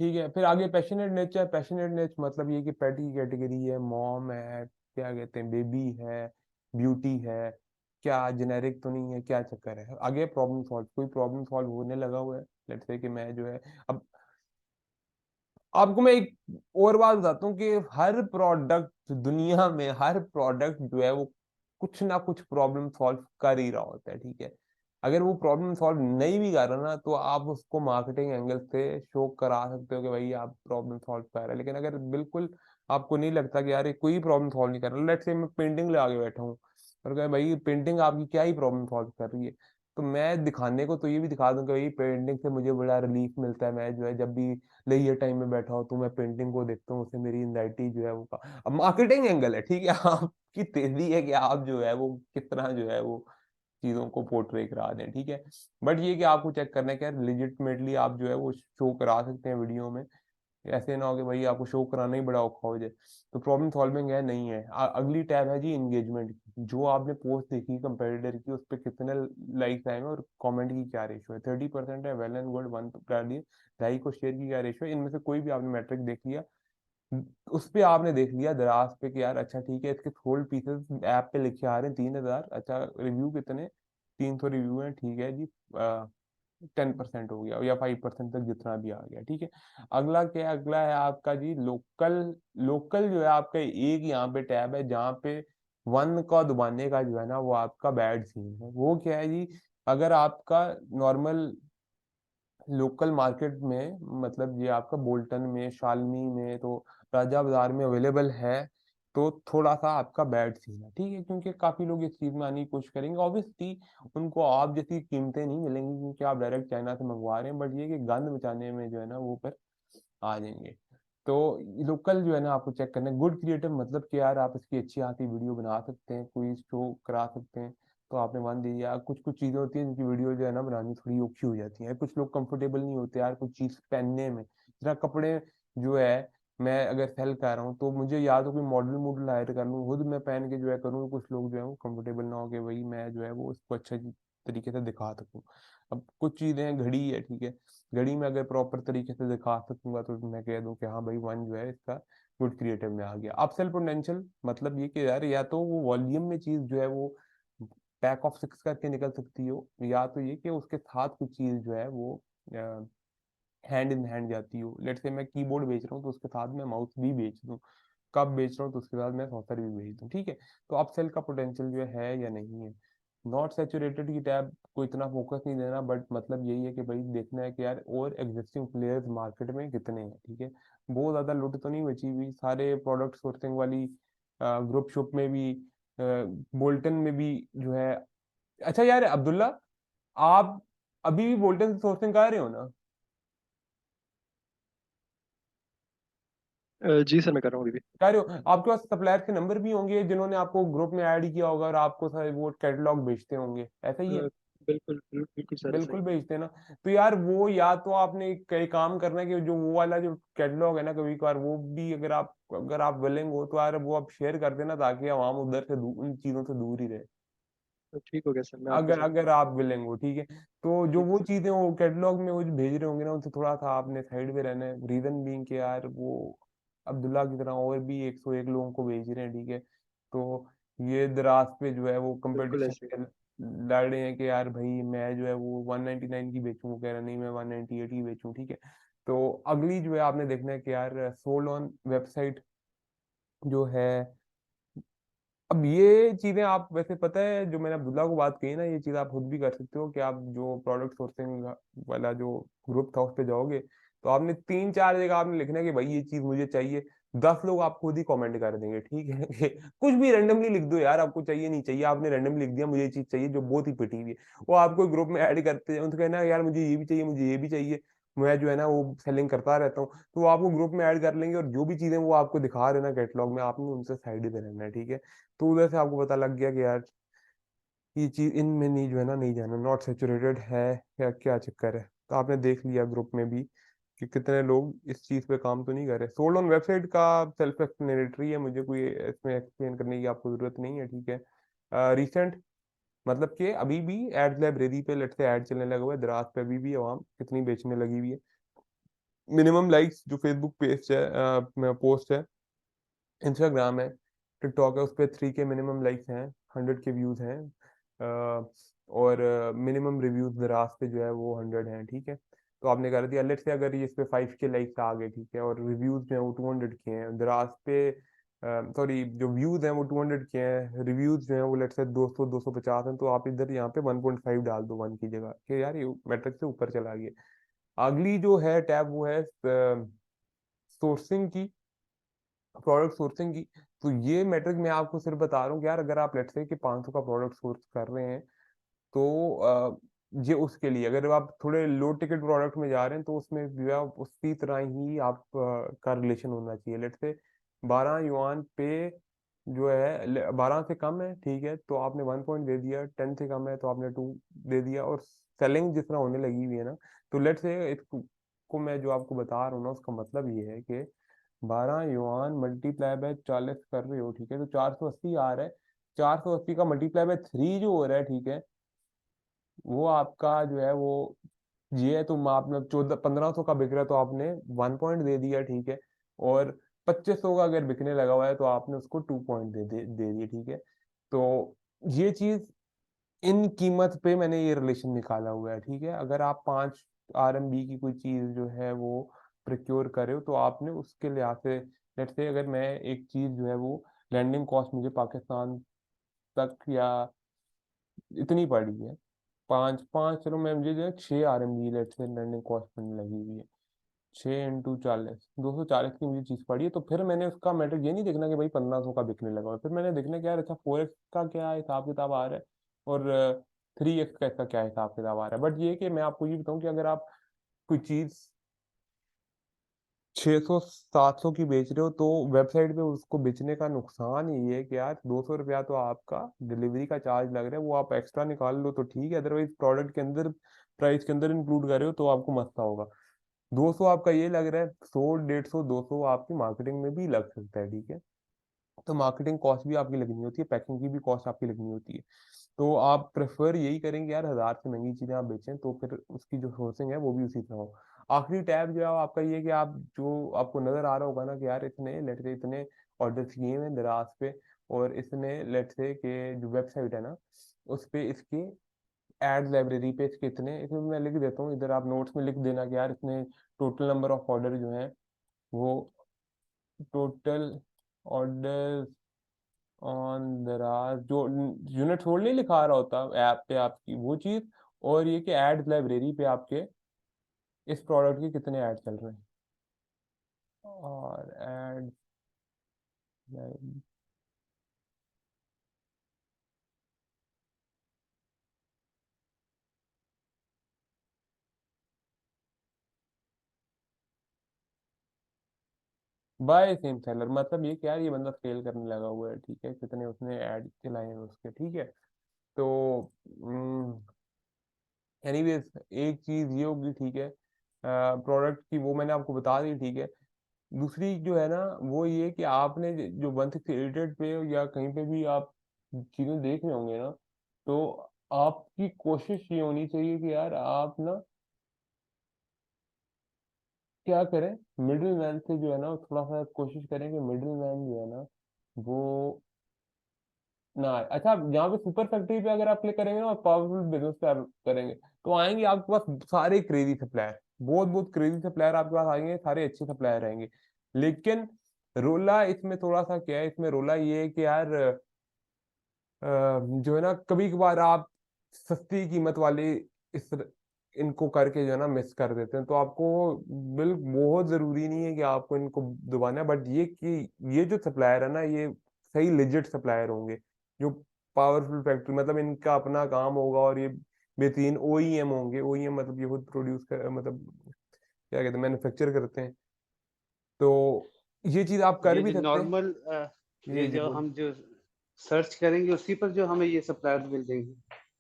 ठीक है, फिर आगे पैशनेट नेचर। पैशनेट नेचर मतलब ये कि पेट की कैटेगरी है, मॉम है, क्या कहते हैं, बेबी है, ब्यूटी है, क्या जेनेरिक तो नहीं है, क्या चक्कर है। आगे प्रॉब्लम सॉल्व, कोई प्रॉब्लम सॉल्व होने लगा हुआ है, लेट्स से कि मैं जो है अब आपको मैं एक और बात बताता हूँ कि हर प्रोडक्ट दुनिया में, हर प्रोडक्ट जो है वो कुछ ना कुछ प्रॉब्लम सॉल्व कर ही रहा होता है, ठीक है। अगर वो प्रॉब्लम सॉल्व नहीं भी कर रहा ना तो आप उसको मार्केटिंग एंगल से शो करा सकते हो कि भाई आप प्रॉब्लम सॉल्व कर रहे हैं। लेकिन अगर बिल्कुल आपको नहीं लगता कि यार ये कोई प्रॉब्लम सॉल्व नहीं कर रहा, लेट्स से मैं पेंटिंग लगा के बैठा हूँ और कहे भाई पेंटिंग आपकी क्या ही प्रॉब्लम सॉल्व कर रही है, तो मैं दिखाने को तो ये भी दिखा दूं कि भाई पेंटिंग से मुझे बड़ा रिलीफ मिलता है, मैं जो है जब भी लेजर टाइम में बैठा हूँ तो मैं पेंटिंग को देखता हूँ, उससे मेरी एंजाइटी जो है वो अब मार्केटिंग एंगल है, ठीक है। आपकी तेजी है कि आप जो है वो कितना जो है वो चीजों को पोर्ट्रे करा दें, ठीक है। बट ये कि आपको चेक करना है कि यार लेजिटमेटली आप जो है वो शो करा सकते हैं वीडियो में, ऐसे ना हो कि भाई आपको शो कराना ही बड़ा औखा हो जाए। तो प्रॉब्लम सॉल्विंग है नहीं है। अगली टैब है जी एंगेजमेंट की। जो आपने पोस्ट देखी कंपेटिटर की, उस पर कितने लाइक्स आए हैं और कमेंट की क्या रेशियो है, 30% है, वेल एंड गुड, 1 लाइक और शेयर की क्या रेशियो है, इनमें से कोई भी आपने मैट्रिक देख लिया, उस पे आपने देख लिया दराज पे कि यार अच्छा ठीक है इसके सोल्ड पीसेस ऐप पे लिखे आ रहे हैं 3000, अच्छा रिव्यू कितने, 300 रिव्यू है, ठीक है जी, 10% हो गया या 5% तक जितना भी आ गया, ठीक है। अगला क्या है, अगला है आपका जी लोकल। लोकल जो है आपका एक यहाँ पे टैब है जहाँ पे वन का दबाने का जो है ना वो आपका बैड सीन है। वो क्या है जी, अगर आपका नॉर्मल लोकल मार्केट में, मतलब ये आपका बोल्टन में, शालनी में, तो राजा बाजार में अवेलेबल है, तो थोड़ा सा आपका बैड सीन है, ठीक है, क्योंकि काफी लोग इस चीज में आने की कोशिश करेंगे। ऑब्वियसली उनको आप जैसी कीमतें नहीं मिलेंगी क्योंकि आप डायरेक्ट चाइना से मंगवा रहे हैं, बट ये कि गंद बचाने में जो है ना वो ऊपर आ जाएंगे। तो लोकल जो है ना आपको चेक करना है। गुड क्रिएटिव मतलब कि यार आप इसकी अच्छी आती वीडियो बना सकते हैं, कोई शो करा सकते हैं, तो आपने 1 दे दिया। कुछ कुछ चीजें होती हैं जिनकी वीडियो जो है ना बनानी थोड़ी औखी हो जाती है, कुछ लोग कंफर्टेबल नहीं होते यार कुछ चीज पहनने में। जरा कपड़े जो है, मैं अगर सेल कर रहा हूँ तो मुझे या तो कोई मॉडल मॉडल हायर कर लूँ, खुद मैं पहन के जो है करूँ, कुछ लोग जो है वो कंफर्टेबल ना हो के भाई मैं जो है वो उसको अच्छा तरीके से दिखा सकूँ। अब कुछ चीजें हैं, घड़ी है ठीक है, घड़ी में अगर प्रॉपर तरीके से दिखा सकूंगा तो मैं कह दूं कि हाँ भाई 1 जो है इसका गुड क्रिएटिव में आ गया। अपसेल पोटेंशियल मतलब ये कि यार या तो वो वॉल्यूम में चीज जो है वो पैक ऑफ 6 करके निकल सकती हो, या तो ये कि उसके साथ कुछ चीज जो है वो हैंड इन हैंड जाती हो। लेट्स से मैं कीबोर्ड बेच रहा हूँ तो उसके साथ मैं माउस भी बेच दूँ, कप बेच रहा हूँ तो उसके साथ मैं सॉफ्टवेयर भी बेच दूँ, ठीक है। तो अपसेल का पोटेंशियल जो है या नहीं है। नॉट सैचुरेटेड की टैब को इतना फोकस नहीं देना, बट मतलब यही है कि भाई देखना है कि यार और एग्जिस्टिंग प्लेयर्स मार्केट में कितने हैं, ठीक है। बहुत ज्यादा लूट तो नहीं बची हुई, सारे प्रोडक्ट सोर्सिंग वाली ग्रुप शॉप में भी, बोल्टन में भी जो है। अच्छा यार अब्दुल्ला, आप अभी भी बोल्टन से सोर्सिंग कर रहे हो ना? जी सर, मैं कर रहा हूँ अभी भी। कह रहे हो, आपके पास सप्लायर के नंबर भी होंगे जिन्होंने आपको ग्रुप में ऐड किया होगा और आपको सारे वो कैटलॉग बेचते होंगे, ऐसा ही है? बिल्कुल सर, ऐसा ही बिल्कुल बेचते हैं ना। तो यार वो या तो आपने कई काम करना है कि जो वो वाला जो कैटलॉग है ना, कभी कभार वो भी अगर आप विलिंग हो तो यार वो आप शेयर कर देना, ताकि आवाम उधर से उन चीजों से दूर ही रहे। तो ठीक हो गया सर, मैं आपको अगर सेंड अगर आप विलिंग हो, ठीक है। तो जो ठीक वो है सर। चीजें वो कैटलॉग में वो जो भेज रहे होंगे ना, उनसे थोड़ा सा आपने साइड में रहना है। रीजन बीइंग कि यार वो अब्दुल्ला की तरह और भी 101 लोगों को भेज रहे हैं, ठीक है। तो ये दराज पे जो है वो बिल्कुल कंपटीशन ऐसे ही। में लड़ रहे हैं कि यार भाई मैं जो है वो 199 की बेचूं, वो कह रहा नहीं मैं 198 की बेचूं, ठीक है। तो अगली जो है आपने देखना है कि यार सोल्ड ऑन वेबसाइट जो है। अब ये चीजें आप वैसे पता है जो मैंने अब्दुल्ला को बात कही ना, ये चीज आप खुद भी कर सकते हो कि आप जो प्रोडक्ट सोर्सिंग वाला जो ग्रुप था उस पे जाओगे, तो आपने 3 4 जगह आपने लिखना है कि भाई ये चीज मुझे चाहिए। 10 लोग आप खुद ही कमेंट कर देंगे, ठीक है कि कुछ भी रैंडमली लिख दो यार, आपको चाहिए नहीं चाहिए, आपने रैंडमली लिख दिया मुझे ये चीज चाहिए जो बहुत ही पिटी हुई है। वो आपको ग्रुप में ऐड करते हैं, उनसे कहना यार मुझे ये भी चाहिए, मुझे ये भी चाहिए, मैं जो है ना वो सेलिंग करता रहता हूँ। तो वो आपको ग्रुप में ऐड कर लेंगे और जो भी चीजें वो आपको दिखा रहे हैं ना कैटलॉग में, आपने उनसे साइड पे रहना है, ठीक है। तो उधर से आपको पता लग गया कि यार ये चीज इनमें नहीं जो है ना नहीं जाना, नॉट सेचुरेटेड है या क्या चक्कर है। तो आपने देख लिया ग्रुप में भी कि कितने लोग इस चीज पे काम तो नहीं कर रहे। सोल्ड ऑन वेबसाइट का सेल्फ एक्सप्लेनेटरी है, मुझे कोई इसमें एक्सप्लेन करने की आपको जरूरत नहीं है, ठीक है। रिसेंट मतलब कि अभी भी एड लाइब्रेरी पे लेट से ऐड चलने लगा हुआ है, दराज पे अभी भी आवाम कितनी बेचने लगी हुई है। मिनिमम लाइक्स जो फेसबुक पेज है, पोस्ट है, इंस्टाग्राम है, टिकटॉक है, उस पर 3 के मिनिमम लाइक्स हैं, 100 के व्यूज हैं, और मिनिमम रिव्यूज दराज पे जो है वो 100 हैं, ठीक है। तो आपने कर दिया, लेट से अगर ये इस पे 5 के लाइक्स आ गए, ठीक है, और रिव्यूज जो है वो 200 के हैं दराज पे, सॉरी जो व्यूज हैं वो 200 के हैं, रिव्यूज जो है वो लेट से 200 250 हैं, तो आप इधर यहाँ पे 1.5 डाल दो 1 की जगह कि यार ये मैट्रिक से ऊपर चला गया। अगली जो है टैब वो है सोर्सिंग की, प्रोडक्ट सोर्सिंग की। तो ये मैट्रिक मैं आपको सिर्फ बता रहा हूँ कि यार अगर आप लेट्स से कि 500 का प्रोडक्ट सोर्स कर रहे हैं, तो ये उसके लिए अगर आप थोड़े लो टिकट प्रोडक्ट में जा रहे हैं तो उसमें भी आप उसी तरह ही आप का रिलेशन होना चाहिए। लेट्स से 12 युआन पे जो है 12 से कम है, ठीक है, तो आपने 1 पॉइंट दे दिया, 10 से कम है तो आपने 2 दे दिया, और सेलिंग जिस तरह होने लगी हुई है ना, तो लेट्स से इसको मैं जो आपको बता रहा हूँ ना उसका मतलब ये है कि 12 युआन मल्टीप्लाई बाय 40 कर रहे हो, ठीक है, तो 480 आ रहा है। 480 का मल्टीप्लाई बाय 3 जो हो रहा है, ठीक है, वो आपका जो है वो ये है, तो आपने 1400 1500 का बिक रहा है तो आपने 1 पॉइंट दे दिया, ठीक है। और 2500 का अगर बिकने लगा हुआ है तो आपने उसको 2 पॉइंट दे दिए, ठीक है। तो ये चीज इन कीमत पे मैंने ये रिलेशन निकाला हुआ है, ठीक है। अगर आप 5 RMB की कोई चीज जो है वो प्रिक्योर करे हो तो आपने उसके लिहाज से, लेट्स से अगर मैं एक चीज जो है वो लैंडिंग कॉस्ट मुझे पाकिस्तान तक या इतनी पड़ी है, पाँच पाँच चलो मैं मुझे जो है 6 RMB let's say landing cost पड़ने लगी हुई है, 6 × 40 240 की मुझे चीज पड़ी है। तो फिर मैंने उसका मैटर ये नहीं देखना कि भाई 1500 का बिकने लगा है, फिर मैंने देखना कि यार अच्छा 4x का क्या हिसाब किताब आ रहा है, और 3x का इसका क्या हिसाब किताब आ रहा है। बट ये कि मैं आपको ये बताऊं कि अगर आप कोई चीज 600-700 की बेच रहे हो तो वेबसाइट पे उसको बेचने का नुकसान ये है कि यार 200 रुपया तो आपका डिलीवरी का चार्ज लग रहा है, वो आप एक्स्ट्रा निकाल लो तो ठीक है, अदरवाइज प्रोडक्ट के अंदर प्राइस के अंदर इंक्लूड कर रहे हो तो आपको मसला होगा। 200 आपका ये लग रहा है, 100, 150, 200 आपकी मार्केटिंग में भी लग सकता है, ठीक है। तो मार्केटिंग कॉस्ट भी आपकी लगनी होती है, पैकिंग की भी कॉस्ट आपकी लगनी होती है। तो आप प्रेफर यही करेंगे यार 1000 से महंगी चीजें आप बेचें, तो फिर उसकी जो सोर्सिंग है वो भी उसी तरह हो। आखिरी टैब जो है वो आपका ये है कि आप जो आपको नजर आ रहा होगा ना कि यार इतने लेट से इतने ऑर्डर किए हैं दराज पे, और इसने लेट से के जो वेबसाइट है ना उस पे इसके एड लाइब्रेरी पे इसके इतने, इसमें मैं लिख देता हूँ इधर, आप नोट्स में लिख देना कि यार इसने टोटल नंबर ऑफ ऑर्डर जो है वो टोटल ऑर्डर ऑन दराज, जो यूनिट होल्ड नहीं लिखा रहा होता ऐप पे आपकी वो चीज, और ये कि एड लाइब्रेरी पे आपके इस प्रोडक्ट के कितने ऐड चल रहे हैं, और ऐड, बाय सेम सेलर, मतलब ये क्या है, ये बंदा सेल करने लगा हुआ है, ठीक है, कितने उसने ऐड चलाए हैं उसके, ठीक है। तो एनीवेज एक चीज ये होगी, ठीक है, प्रोडक्ट की वो मैंने आपको बता दी, ठीक है। दूसरी जो है ना वो ये कि आपने जो 168 पे या कहीं पे भी आप चीजें देख रहे होंगे ना, तो आपकी कोशिश ये होनी चाहिए कि यार आप ना क्या करें, मिडिल मैन से जो है ना थोड़ा सा कोशिश करें कि मिडिल मैन जो है ना वो ना आए। अच्छा, यहाँ पे सुपर फैक्ट्री पे अगर आप क्लिक करेंगे ना और पावरफुल बिजनेस पे आप करेंगे तो आएंगे आपके पास सारे क्रेजी सप्लायर, बहुत बहुत क्रेजी सप्लायर आपके पास आएंगे, सारे अच्छे सप्लायर रहेंगे। लेकिन रोला इसमें थोड़ा सा क्या है, इसमें रोला ये है कि यार जो है ना कभी कभार आप सस्ती कीमत वाले इस इनको करके जो है ना मिस कर देते हैं, तो आपको बिल बहुत जरूरी नहीं है कि आपको इनको दबाना है, बट ये कि ये जो सप्लायर है ना ये सही लेजिट सप्लायर होंगे, जो पावरफुल फैक्ट्री, मतलब इनका अपना काम होगा, और ये बेहतरीन ओईएम होंगे। ओईएम मतलब ये खुद प्रोड्यूस कर, मतलब क्या कहते हैं, मैन्युफैक्चर करते हैं, तो ये चीज आप कर ये भी जो सकते हैं। नॉर्मल ये जी जी जो बोलिए। हम जो सर्च करेंगे उसी पर जो हमें ये सप्लायर मिल जाएंगे,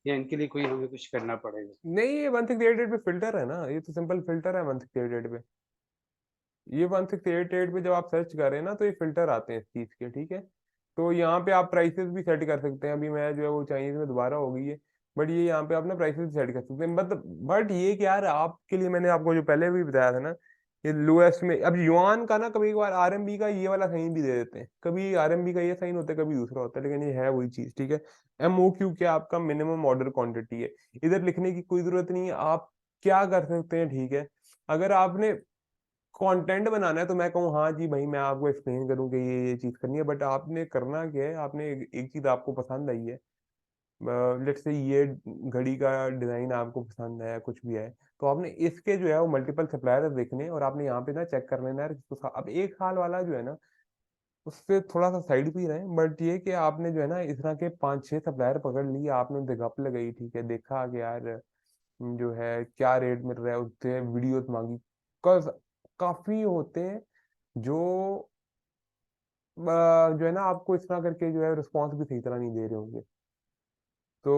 या इनके लिए कोई हमें कुछ करना पड़ेगा? नहीं, ये 168 पे फिल्टर है ना, ये तो सिंपल फिल्टर है 168 पे। ये 168 पे जब आप सर्च करें ना तो ये फिल्टर आते हैं इस चीज के, ठीक है। तो यहाँ पे आप प्राइसेस भी सेट कर सकते हैं, अभी मैं जो है वो चाइनीज में दोबारा हो गई है, बट ये यहाँ पे आप ना प्राइसेस सेट कर सकते हैं, मतलब बट ये कि यार आपके लिए मैंने आपको जो पहले भी बताया था ना, ये लोएस्ट में, अब युआन का ना कभी कभार आरएमबी का ये वाला साइन भी दे देते हैं, कभी आरएमबी का ये साइन होता है कभी दूसरा होता है, लेकिन ये है वही चीज, ठीक है। एमओक्यू क्या आपका मिनिमम ऑर्डर क्वांटिटी है, इधर लिखने की कोई जरूरत नहीं है, आप क्या कर सकते हैं, ठीक है। अगर आपने कंटेंट बनाना है तो मैं कहूँ हाँ जी भाई मैं आपको एक्सप्लेन करूँ कि ये चीज करनी है, बट आपने करना क्या है, आपने एक चीज आपको पसंद आई है, लेट्स से ये घड़ी का डिजाइन आपको पसंद है, कुछ भी है, तो आपने इसके जो है वो मल्टीपल सप्लायर देखने हैं, और आपने यहाँ पे ना चेक कर लेना है अब 1 साल वाला जो है ना उससे थोड़ा सा साइड भी रहे, बट ये कि आपने जो है ना इस तरह के 5-6 सप्लायर पकड़ लिए, आपने उनसे गप लगाई, ठीक है, देखा कि यार जो है क्या रेट मिल रहा है, उससे वीडियोस मांगी, कज काफी होते हैं जो जो है ना आपको इस तरह करके जो है रिस्पॉन्स भी सही तरह नहीं दे रहे होंगे, तो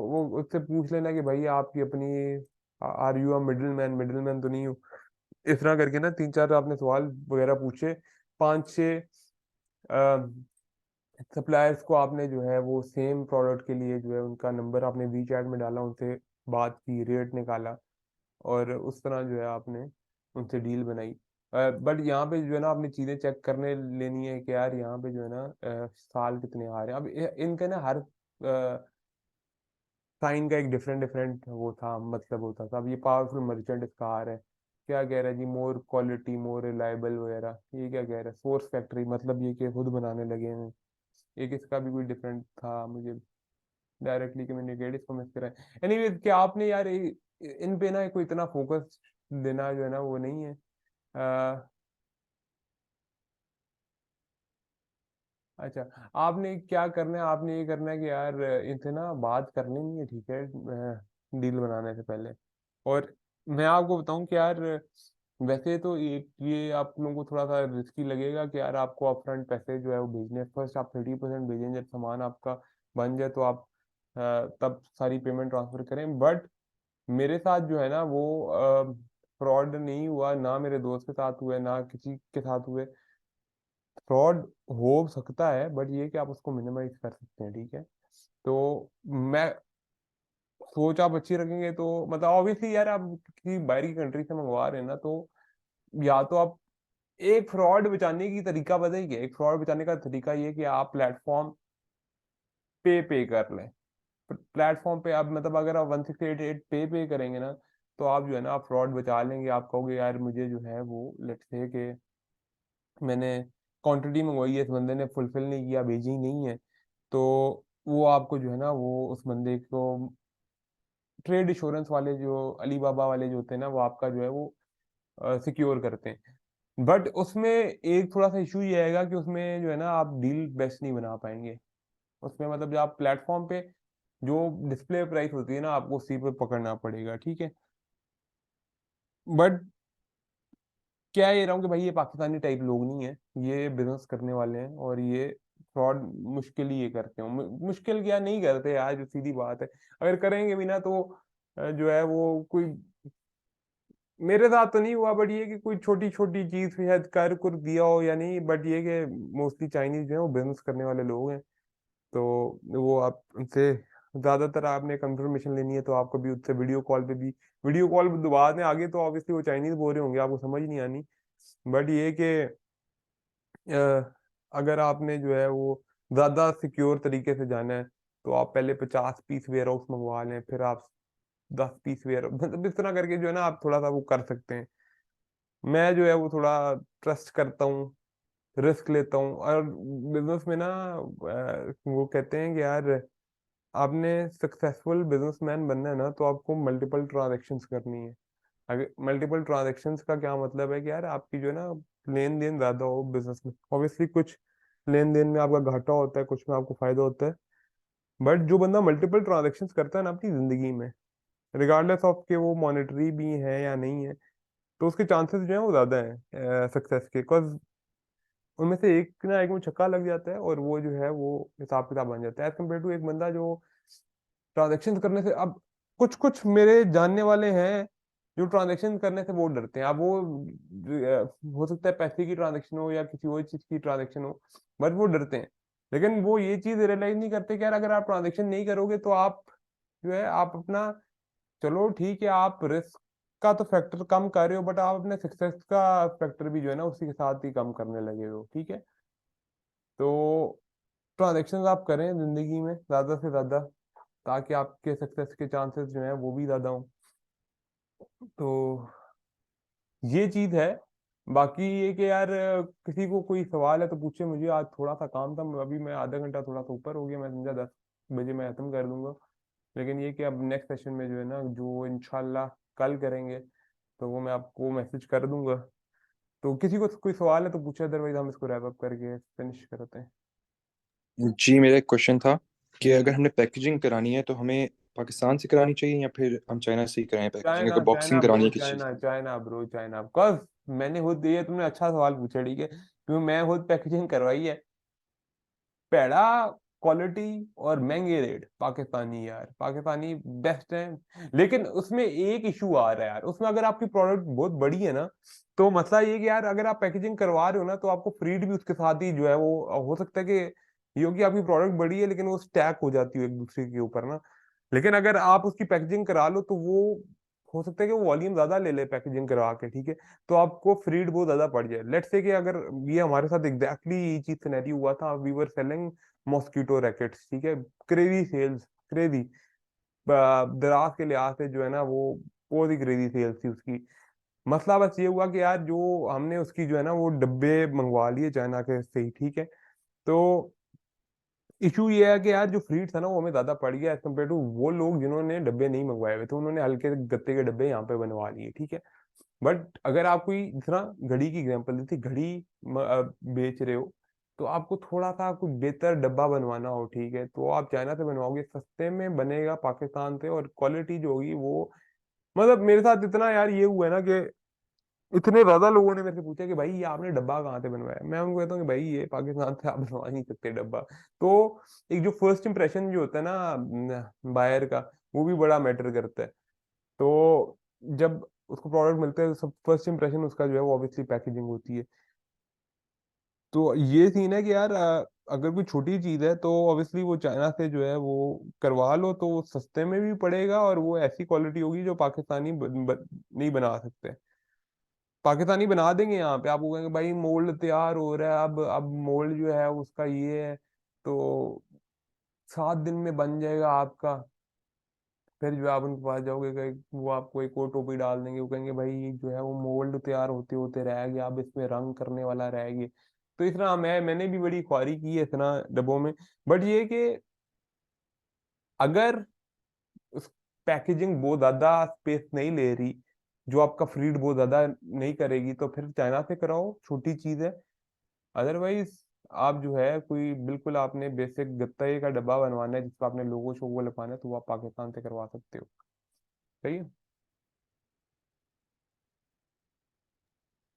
वो उससे पूछ लेना कि भाई आपकी अपनी are you a middle man, middle man तो नहीं हूँ, इस तरह करके ना 3-4 आपने सवाल वगैरह पूछे, 5-6 सप्लायर्स को आपने जो है वो सेम प्रोडक्ट के लिए जो है उनका नंबर आपने वी चैट में डाला, उनसे बात की, रेट निकाला, और उस तरह जो है आपने उनसे डील बनाई। बट यहाँ पे जो है ना आपने चीजें चेक करने लेनी है कि यार यहाँ पे जो है ना साल कितने आ रहे हैं, अब इनका ना हर साइन का एक डिफरेंट डिफरेंट वो था, मतलब होता था। अब ये पावरफुल मर्चेंट इसका आ रहा है, क्या कह रहा है जी, मोर क्वालिटी मोर रिलायबल वगैरह, ये क्या कह रहा है, सोर्स फैक्ट्री, मतलब ये कि खुद बनाने लगे हैं। एक इसका भी कोई डिफरेंट था, मुझे डायरेक्टली कम्युनिकेट इसको मिस करा है। एनीवे क्या आपने यार इन पे ना कोई इतना फोकस देना जो है ना वो नहीं है। अच्छा, आपने क्या करना है, आपने ये करना है कि यार इनसे ना बात करनी नहीं है, ठीक है, डील बनाने से पहले। और मैं आपको बताऊं कि यार वैसे तो ये आप लोगों को थोड़ा सा रिस्की लगेगा कि यार आपको अपफ्रंट पैसे जो है वो भेजने, फर्स्ट आप 30% भेजें, जब सामान आपका बन जाए तो आप तब सारी पेमेंट ट्रांसफर करें। बट मेरे साथ जो है ना वो फ्रॉड नहीं हुआ, ना मेरे दोस्त के साथ हुआ है, ना किसी के साथ हुए। फ्रॉड हो सकता है बट ये कि आप उसको मिनिमाइज कर सकते हैं, ठीक है। तो मैं सोच आप अच्छी रखेंगे तो मतलब ऑब्वियसली यार आप किसी बाहर की कंट्री से मंगवा रहे हैं ना, तो या तो आप एक फ्रॉड बचाने की तरीका बताइए। एक फ्रॉड बचाने का तरीका ये कि आप प्लेटफॉर्म पे कर लें। प्लेटफॉर्म पे आप मतलब अगर आप 1688 पे करेंगे ना, तो आप जो है ना आप फ्रॉड बचा लेंगे। आप कहोगे यार मुझे जो है वो लेट्स से कि मैंने क्वांटिटी मंगवाई है, इस बंदे ने फुलफिल नहीं किया, भेजी ही नहीं है, तो वो आपको जो है ना वो उस बंदे को ट्रेड इंश्योरेंस वाले जो अली बाबा वाले जो होते हैं ना, वो आपका जो है वो सिक्योर करते हैं। बट उसमें एक थोड़ा सा इशू ये आएगा कि उसमें जो है ना आप डील बेस्ट नहीं बना पाएंगे। उसमें मतलब जो आप प्लेटफॉर्म पे जो डिस्प्ले प्राइस होती है ना, आपको उसी पे पकड़ना पड़ेगा, ठीक है। बट क्या ये रहा हूँ कि भाई ये पाकिस्तानी टाइप लोग नहीं है, ये बिजनेस करने वाले हैं और ये फ्रॉड मुश्किल ही ये करते हो। मुश्किल क्या नहीं करते यार, जो सीधी बात है। अगर करेंगे भी ना तो जो है वो कोई, मेरे साथ तो नहीं हुआ, बट ये कि कोई छोटी छोटी चीज शायद कर कुर दिया हो या नहीं, बट ये कि मोस्टली चाइनीज जो है वो बिजनेस करने वाले लोग हैं। तो वो आप उनसे ज्यादातर आपने कंफर्मेशन लेनी है तो आप कभी उससे वीडियो कॉल पे भी, वीडियो कॉल बाद में आगे तो ऑब्वियसली वो चाइनीज बोल रहे होंगे, आपको समझ नहीं आनी। बट ये कि अगर आपने जो है वो ज्यादा सिक्योर तरीके से जाना है तो आप पहले 50 पीस वेयर हाउस मंगवा लें, फिर आप 10 पीस वेयर, मतलब इस तरह करके जो है ना आप थोड़ा सा वो कर सकते हैं। मैं जो है वो थोड़ा ट्रस्ट करता हूँ, रिस्क लेता हूँ। और बिजनेस में ना वो कहते हैं कि यार आपने सक्सेसफुल बिजनेसमैन बनना है ना, तो आपको मल्टीपल ट्रांजैक्शंस करनी है। अगर मल्टीपल ट्रांजैक्शंस का क्या मतलब है कि यार आपकी जो है ना लेन देन ज्यादा हो बिजनेस में। ऑब्वियसली कुछ लेन देन में आपका घाटा होता है, कुछ में आपको फायदा होता है। बट जो बंदा मल्टीपल ट्रांजैक्शंस करता है ना अपनी जिंदगी में, रिगार्डलेस ऑफ के वो मॉनेटरी भी है या नहीं है, तो उसके चांसेस जो है वो ज्यादा है सक्सेस के। बिकॉज उनमें से एक ना एक में छक्का लग जाता है और वो जो है वो हिसाब किताब बन जाता है, एज कम्पेयर टू एक बंदा जो ट्रांजेक्शन करने से। अब कुछ कुछ मेरे जानने वाले हैं जो ट्रांजेक्शन करने से वो डरते हैं। अब वो हो सकता है पैसे की ट्रांजेक्शन हो या किसी और चीज की ट्रांजेक्शन हो, बट वो डरते हैं। लेकिन वो ये चीज रियलाइज नहीं करते कि यार अगर आप ट्रांजेक्शन नहीं करोगे तो आप जो है आप अपना, चलो ठीक है आप रिस्क का तो फैक्टर कम कर रहे हो, बट आप अपने सक्सेस का फैक्टर भी जो है ना उसी के साथ ही कम करने लगे हो, ठीक है। तो ट्रांजेक्शन आप करें जिंदगी में ज्यादा से ज्यादा, ताकि आपके सक्सेस के चांसेस जो हैं वो भी ज्यादा हों। तो ये चीज है। बाकी ये कि यार किसी को कोई सवाल है तो पूछे, मुझे आज थोड़ा सा काम था, अभी मैं आधा घंटा थोड़ा सा ऊपर हो गया, मैं समझा 10 बजे मैं खत्म कर दूंगा। लेकिन ये कि अब नेक्स्ट सेशन में जो है ना जो इंशाल्लाह कल करेंगे, तो वो मैं आपको मैसेज कर दूंगा। तो किसी को कोई सवाल है तो पूछे, अदरवाइज हम इसको रैप अप करके फिनिश करते हैं। जी मेरा एक क्वेश्चन था कि हम्म। अगर हमने पैकेजिंग करानी है तो हमें पाकिस्तान से करानी चाहिए या फिर हम चाइना से ही कराएं पैकेजिंग, चाइना अगर चाइना बॉक्सिंग करानी ब्रो, है किसी चीज़ China China bro, China. Cause मैंने खुद, ये तुमने अच्छा सवाल पूछा, ठीक है, क्योंकि मैं खुद पैकेजिंग करवाई है। पेड़ा क्वालिटी और महंगे रेट पाकिस्तानी, यार पाकिस्तानी बेस्ट है। लेकिन उसमें एक इशू आ रहा है यार, उसमें अगर आपकी प्रोडक्ट बहुत बड़ी है ना, तो मसला ये कि यार अगर आप पैकेजिंग करवा रहे हो ना तो आपको फ्रीड भी उसके साथ ही जो है वो हो सकता है कि ये हो कि आपकी प्रोडक्ट बड़ी है लेकिन वो स्टैक हो जाती है एक दूसरे के ऊपर ना। लेकिन अगर आप उसकी पैकेजिंग करा लो तो वो हो सकता है कि वो वॉल्यूम ज्यादा ले ले पैकेजिंग करवा के, ठीक है। तो आपको फ्रीड बहुत ज्यादा पड़ जाए। लेट्स से कि अगर ये हमारे साथ एग्जैक्टली ये चीज सिनेरियो हुआ था, we were selling mosquito rackets, ठीक है, क्रेजी सेल्स, क्रेजी दराज के लिहाज से जो है ना वो बहुत ही क्रेजी सेल्स थी उसकी। मसला बस ये हुआ कि यार जो हमने उसकी जो है ना वो डब्बे मंगवा लिए चाइना के से ही, ठीक है। तो इशू ये है कि यार जो फ्रीड था ना वो हमें ज्यादा पड़ गया एज कम्पेयर टू वो लोग जिन्होंने डब्बे नहीं मंगवाए हुए थे, उन्होंने हल्के गत्ते के डब्बे यहाँ पे बनवा लिए, ठीक है। बट अगर आप कोई जिस तरह घड़ी की एग्जांपल दी थी, घड़ी बेच रहे हो, तो आपको थोड़ा सा कुछ बेहतर डब्बा बनवाना हो, ठीक है, तो आप चाइना से बनवाओगे, सस्ते में बनेगा पाकिस्तान से, और क्वालिटी जो होगी वो, मतलब मेरे साथ इतना यार ये हुआ है ना कि इतने ज्यादा लोगों ने मेरे से पूछा कि भाई ये आपने डब्बा कहाँ से बनवाया। मैं उनको कहता हूँ कि भाई ये पाकिस्तान से आप बनवा नहीं सकते डब्बा। तो एक जो फर्स्ट इंप्रेशन जो होता है ना बायर का, वो भी बड़ा मैटर करता है। तो जब उसको प्रोडक्ट मिलता है, सब फर्स्ट इंप्रेशन उसका जो है वो ऑब्वियसली पैकेजिंग होती है। तो ये सीन है कि यार अगर कोई छोटी चीज है तो ऑब्वियसली वो चाइना से जो है वो करवा लो, तो वो सस्ते में भी पड़ेगा और वो ऐसी क्वालिटी होगी जो पाकिस्तानी नहीं बना सकते। पाकिस्तानी बना देंगे यहाँ पे, आपको कहेंगे भाई मोल्ड तैयार हो रहा है, अब मोल्ड जो है उसका ये है, तो 7 दिन में बन जाएगा आपका। फिर जो है आप उनके पास जाओगे, वो आपको एक और टोपी डाल देंगे, वो कहेंगे भाई ये जो है वो मोल्ड तैयार होते होते रह गया, अब इसमें रंग करने वाला रह गया। तो इस तरह मैंने भी बड़ी ख्वारी की है इस तरह डब्बों में। बट ये कि अगर उस पैकेजिंग बहुत ज्यादा स्पेस नहीं ले रही, जो आपका फीड बहुत ज्यादा नहीं करेगी, तो फिर चाइना से कराओ, छोटी चीज है। अदरवाइज आप जो है कोई बिल्कुल आपने बेसिक गत्ते का डब्बा बनवाना है जिसको आपने लोगो शोगो लगाना है, तो वो आप पाकिस्तान से करवा सकते हो। सही है।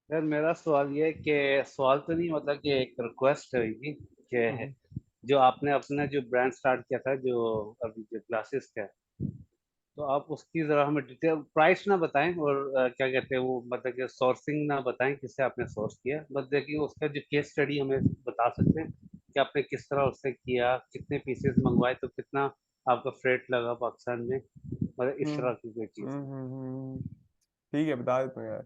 यार मेरा सवाल ये है कि सवाल तो नहीं, मतलब कि एक रिक्वेस्ट है कि हम्म। जो आपने अपना जो ब्रांड स्टार्ट किया था, जो अभी जो ग्लासेस का है, तो आप उसकी जरा हमें डिटेल प्राइस ना बताएं, और क्या कहते हैं वो, मतलब कि सोर्सिंग ना बताएं किससे आपने सोर्स किया, बस देखिए उसका जो केस स्टडी हमें बता सकते हैं कि आपने किस तरह उससे किया, कितने पीसेस मंगवाए, तो कितना आपका फ्रेट लगा पाकिस्तान में, मतलब इस हम्म। तरह की कोई चीज। ठीक है, बता देता हूँ यार।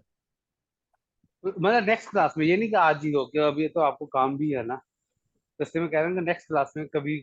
मतलब नेक्स्ट क्लास में, ये नहीं कि आज ही हो, कि अभी तो आपको काम भी है ना, तो इसलिए मैं कह रहा हूँ कि नेक्स्ट क्लास में कभी